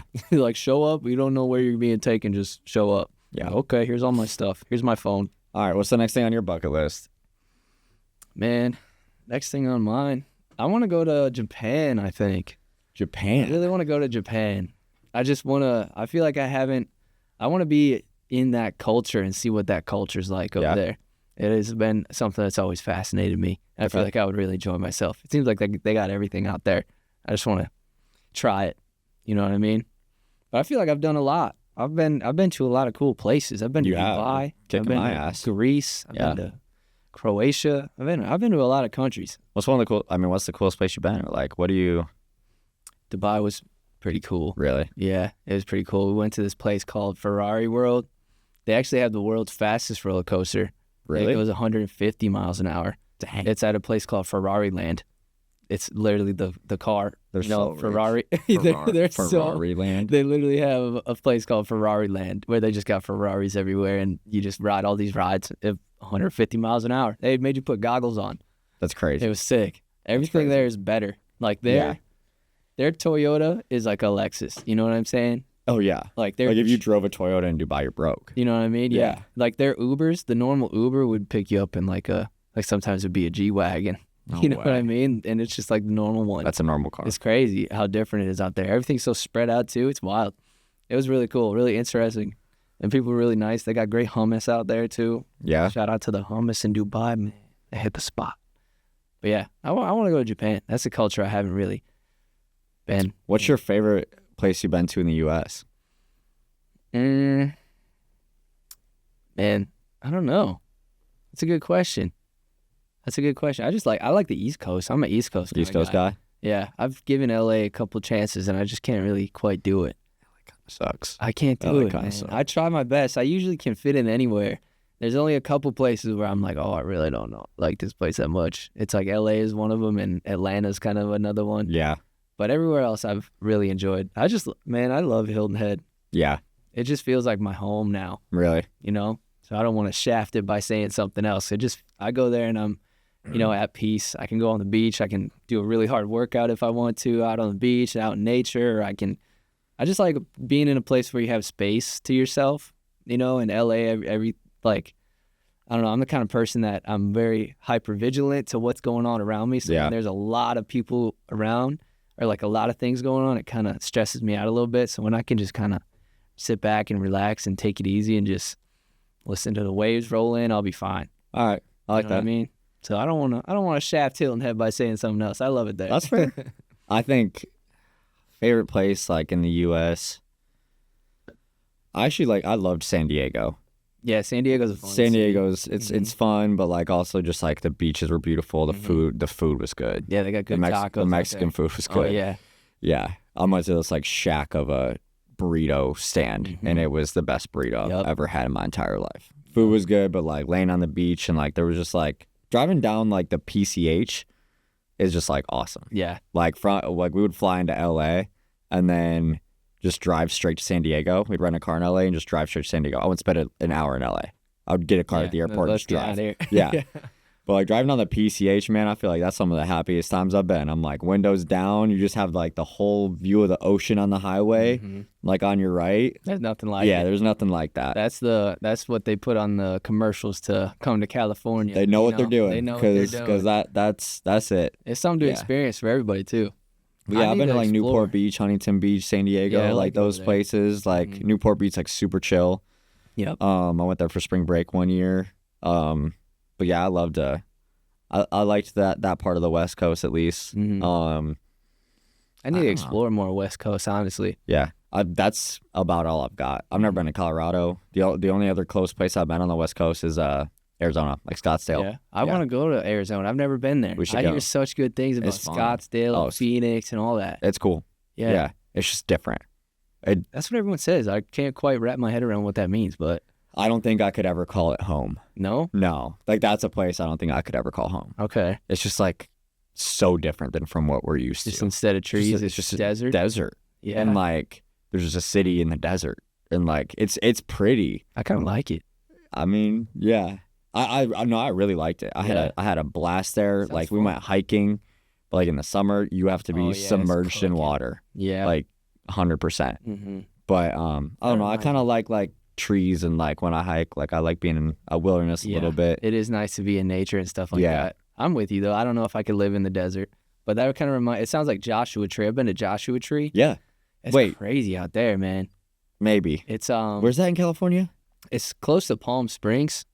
Show up. We don't know where you're being taken. Just show up. Yeah. Okay, here's all my stuff. Here's my phone. All right, what's the next thing on your bucket list? Man, next thing on mine, I want to go to Japan, I think. Japan? I really want to go to Japan. I feel like I want to be in that culture and see what that culture's like over there. It has been something that's always fascinated me. I feel like I would really enjoy myself. It seems like they got everything out there. I just want to try it. You know what I mean? But I feel like I've done a lot. I've been to a lot of cool places. I've been to Dubai. I've been to Greece. I've been to Croatia. I've been to a lot of countries. What's the coolest place you've been? Dubai was pretty cool. Really? Yeah, it was pretty cool. We went to this place called Ferrari World. They actually have the world's fastest roller coaster. Really? It goes 150 miles an hour. Dang. It's at a place called Ferrari Land. It's literally the car. They're so Ferrari. they're Ferrari Land. They literally have a place called Ferrari Land where they just got Ferraris everywhere, and you just ride all these rides at 150 miles an hour. They made you put goggles on. That's crazy. It was sick. Everything there is better. Their Toyota is like a Lexus. You know what I'm saying? Oh, yeah. If you drove a Toyota in Dubai, you're broke. You know what I mean? Yeah. Their Ubers, the normal Uber would pick you up in sometimes it'd be a G-Wagon. No you know way. what I mean? And it's just the normal one. That's a normal car. It's crazy how different it is out there. Everything's so spread out, too. It's wild. It was really cool, really interesting. And people were really nice. They got great hummus out there, too. Yeah. Shout out to the hummus in Dubai, man. They hit the spot. But yeah, I want to go to Japan. That's a culture I haven't really been. What's your favorite place you've been to in the U.S.? Man, I don't know. That's a good question. I like the East Coast. I'm an East Coast guy? Yeah, I've given LA a couple chances, and I just can't really quite do it. LA kind of sucks. I can't do it, man. I try my best. I usually can fit in anywhere. There's only a couple places where I'm like, oh, I really don't like this place that much. It's like LA is one of them, and Atlanta's kind of another one. Yeah. But everywhere else I've really enjoyed. I love Hilton Head. Yeah. It just feels like my home now. Really? So I don't want to shaft it by saying something else. I go there and I'm, at peace. I can go on the beach. I can do a really hard workout if I want to out on the beach, out in nature. I just like being in a place where you have space to yourself, in LA, I don't know. I'm the kind of person that I'm very hyper vigilant to what's going on around me. So when there's a lot of people around or a lot of things going on, it kind of stresses me out a little bit. So when I can just kind of sit back and relax and take it easy and just listen to the waves roll in, I'll be fine. All right. I like that. What I mean? So I don't want to shaft Hilton Head by saying something else. I love it there. That's fair. I think favorite place in the U.S. I loved San Diego. Yeah, San Diego's a fun San Diego's it's fun, but also just the beaches were beautiful. The food was good. Yeah, they got good tacos. The Mexican food was good. Oh, yeah. Yeah. I went to this shack of a burrito stand, and it was the best burrito I've ever had in my entire life. Food was good, but laying on the beach and there was just driving down the PCH is just awesome. Yeah. We would fly into LA and then just drive straight to San Diego. We'd rent a car in LA and just drive straight to San Diego. I would spend an hour in LA. I would get a car at the airport and just drive. Out here. Yeah. But like driving on the PCH, man, I feel like that's some of the happiest times I've been. I'm like windows down, you just have like the whole view of the ocean on the highway, like on your right. There's nothing like it. Yeah, there's nothing like that. That's what they put on the commercials to come to California. They know what they're doing. They know what they're doing. Because that's it. It's something to experience for everybody too. Yeah, I've been to like Newport Beach, Huntington Beach, San Diego, like those places. Like Newport Beach, like super chill. Yep. I went there for spring break one year. But yeah, I loved I liked that part of the West Coast at least. I need to explore more West Coast, honestly. Yeah, that's about all I've got. I've never been to Colorado. The only other close place I've been on the West Coast is Arizona, like Scottsdale. Yeah, I want to go to Arizona. I've never been there. We should go. Hear such good things about Scottsdale, Phoenix, and all that. It's cool. Yeah, it's just different. That's what everyone says. I can't quite wrap my head around what that means, but I don't think I could ever call it home. No? No. Like, that's a place I don't think I could ever call home. Okay. It's just, like, so different than from what we're used to. Just instead of trees, it's just desert? Desert. Yeah. And, like, there's just a city in the desert. And, like, it's pretty. I kind of like it. I mean, yeah. I really liked it. I had a blast there. Sounds like, fun. We went hiking. But, like, in the summer, you have to be submerged in water. Yeah. Like, 100%. But, I don't know. I kind of like trees, and like when I hike, like I like being in a wilderness a little bit. It is nice to be in nature and stuff like that. I'm with you though. I don't know if I could live in the desert, but that would kind of it sounds like Joshua Tree. I've been to Joshua Tree. Yeah. It's crazy out there, man. Maybe. It's where's that in California? It's close to Palm Springs.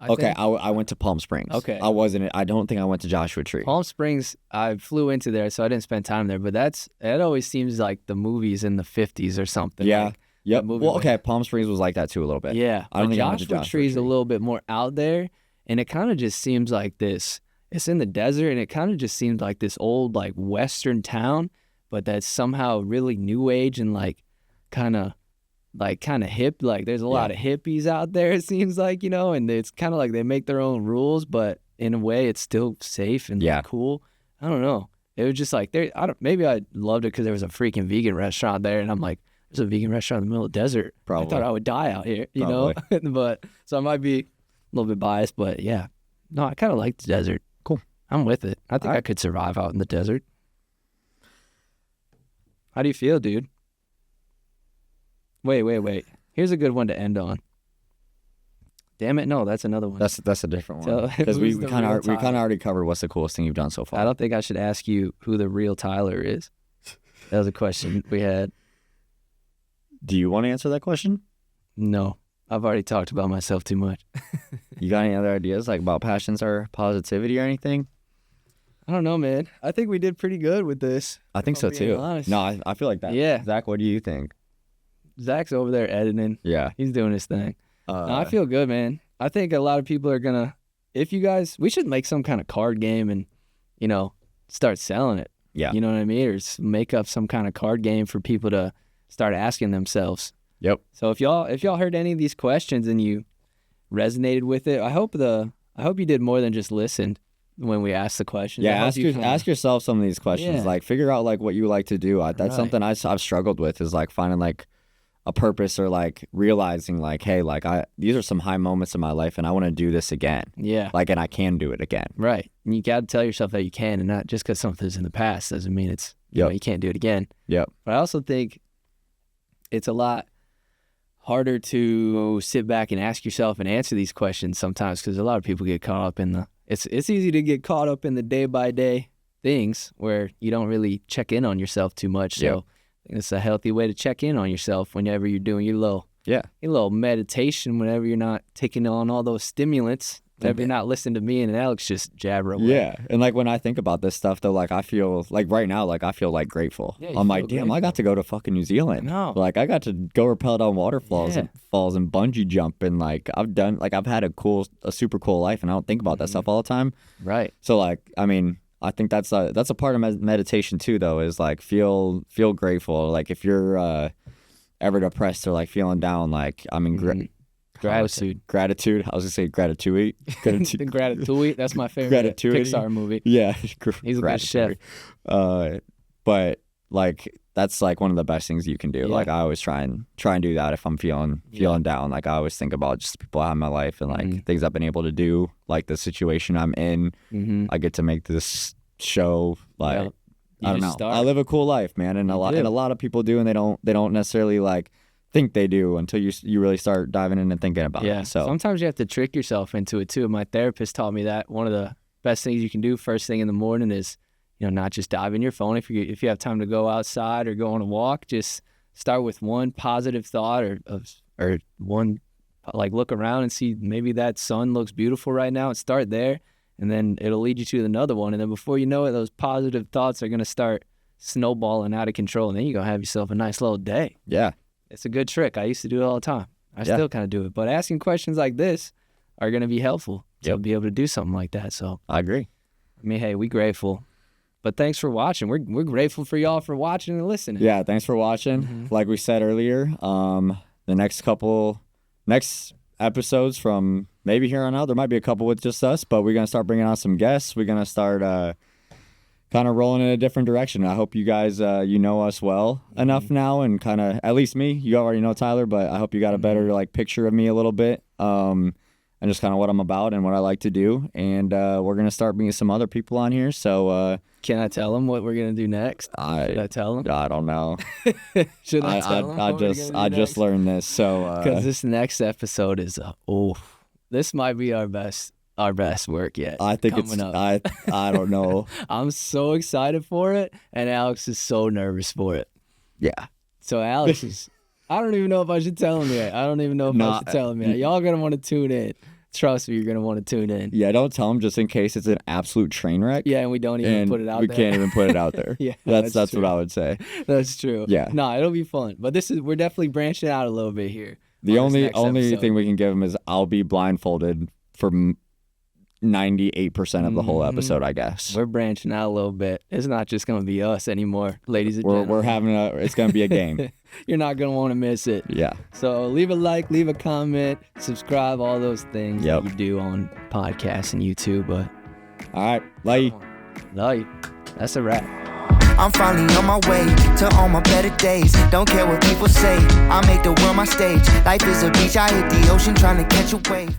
I went to Palm Springs. Okay. I don't think I went to Joshua Tree. Palm Springs, I flew into there, so I didn't spend time there, but it always seems like the movies in the 50s or something. Yeah. Like, yep. Well, okay. Palm Springs was like that too a little bit. Yeah. I don't think Joshua Tree is a little bit more out there, and it kind of just seems like this. It's in the desert, and it kind of just seems like this old like Western town, but that's somehow really new age and like kind of hip. Like there's a lot of hippies out there. It seems like, and it's kind of like they make their own rules, but in a way it's still safe and cool. I don't know. It was just like maybe I loved it because there was a freaking vegan restaurant there, and I'm like, there's a vegan restaurant in the middle of the desert. Probably. I thought I would die out here, you know? But so I might be a little bit biased, but yeah. No, I kind of like the desert. Cool. I'm with it. I think I could survive out in the desert. How do you feel, dude? Wait. Here's a good one to end on. Damn it, no, that's another one. That's a different one. Because we kind of already covered what's the coolest thing you've done so far. I don't think I should ask you who the real Tyler is. That was a question we had. Do you want to answer that question? No, I've already talked about myself too much. You got any other ideas like about passions or positivity or anything? I don't know, man. I think we did pretty good with this. I think so too. Honest. No, I feel like that. Yeah. Zach, what do you think? Zach's over there editing. Yeah. He's doing his thing. No, I feel good, man. I think a lot of people are going to, we should make some kind of card game and, start selling it. Yeah. You know what I mean? Or make up some kind of card game for people to start asking themselves. Yep. So if y'all heard any of these questions and you resonated with it, I hope you did more than just listened when we asked the questions. Yeah, ask yourself some of these questions. Like figure out like what you like to do. That's something I've struggled with, is like finding like a purpose, or like realizing like, hey, like these are some high moments in my life and I want to do this again. Yeah. Like, and I can do it again. Right. And you got to tell yourself that you can, and not just because something's in the past doesn't mean it's, you can't do it again. Yep. But I also think it's a lot harder to sit back and ask yourself and answer these questions sometimes, because a lot of people get caught up in it's easy to get caught up in the day by day things where you don't really check in on yourself too much. So it's a healthy way to check in on yourself whenever you're doing your little meditation, whenever you're not taking on all those stimulants, whenever you're not listening to me and Alex just jabber away. Yeah. And like when I think about this stuff though, like I feel like right now, like I feel like grateful. Yeah, I'm like, damn, I got to go to fucking New Zealand. No. Like I got to go rappel down waterfalls and falls and bungee jump, and like I've had a super cool life, and I don't think about that stuff all the time. Right. So like, I mean, I think that's a part of meditation too, though, is like feel grateful. Like if you're ever depressed or like feeling down, like I mean, gratitude. I was gonna say gratitude. Gratitude. That's my favorite Pixar movie. Yeah, he's a good chef. But like that's like one of the best things you can do. Like I always try and do that if I'm feeling down. Like I always think about just the people I have in my life and like things I've been able to do, like the situation I'm in. I get to make this show. Like I don't know. I live a cool life, man, and a lot of people do, and they don't necessarily like think they do until you really start diving in and thinking about it. So sometimes you have to trick yourself into it too. My therapist taught me that one of the best things you can do first thing in the morning is, not just dive in your phone. If you have time to go outside or go on a walk, just start with one positive thought or one, like, look around and see maybe that sun looks beautiful right now, and start there, and then it'll lead you to another one. And then before you know it, those positive thoughts are going to start snowballing out of control, and then you're going to have yourself a nice little day. Yeah. It's a good trick. I used to do it all the time. I still kind of do it. But asking questions like this are going to be helpful to be able to do something like that. So I agree. I mean, hey, we grateful. But thanks for watching. We're grateful for y'all for watching and listening. Yeah, thanks for watching. Like we said earlier, the next episodes from maybe here on out, there might be a couple with just us, but we're going to start bringing on some guests. We're going to start kind of rolling in a different direction. I hope you guys, know us well enough now, and kind of, at least me, you already know Tyler, but I hope you got a better like picture of me a little bit. And just kind of what I'm about and what I like to do. And we're going to start bringing some other people on here. So can I tell them what we're going to do next? Should I tell them? I don't know. Should I tell them? I just learned this. So because this next episode is this might be our best work yet. I think it's up. I don't know. I'm so excited for it, and Alex is so nervous for it. Yeah. So Alex is I don't even know if I should tell him yet. I don't even know if I should tell him yet. Y'all going to want to tune in. Trust me, you're going to want to tune in. Yeah, don't tell him just in case it's an absolute train wreck. Yeah, and we don't even put it out there. We can't even put it out there. Yeah, that's what I would say. That's true. Yeah. No, it'll be fun. But we're definitely branching out a little bit here. The only thing we can give him is I'll be blindfolded for 98% of the whole episode, I guess. We're branching out a little bit. It's not just going to be us anymore, ladies and gentlemen. We're having it's going to be a game. You're not going to want to miss it. Yeah. So leave a like, leave a comment, subscribe, all those things that you do on podcasts and YouTube. But all right. Love you. Love you. That's a wrap. I'm finally on my way to all my better days. Don't care what people say. I make the world my stage. Life is a beach. I hit the ocean trying to catch a wave.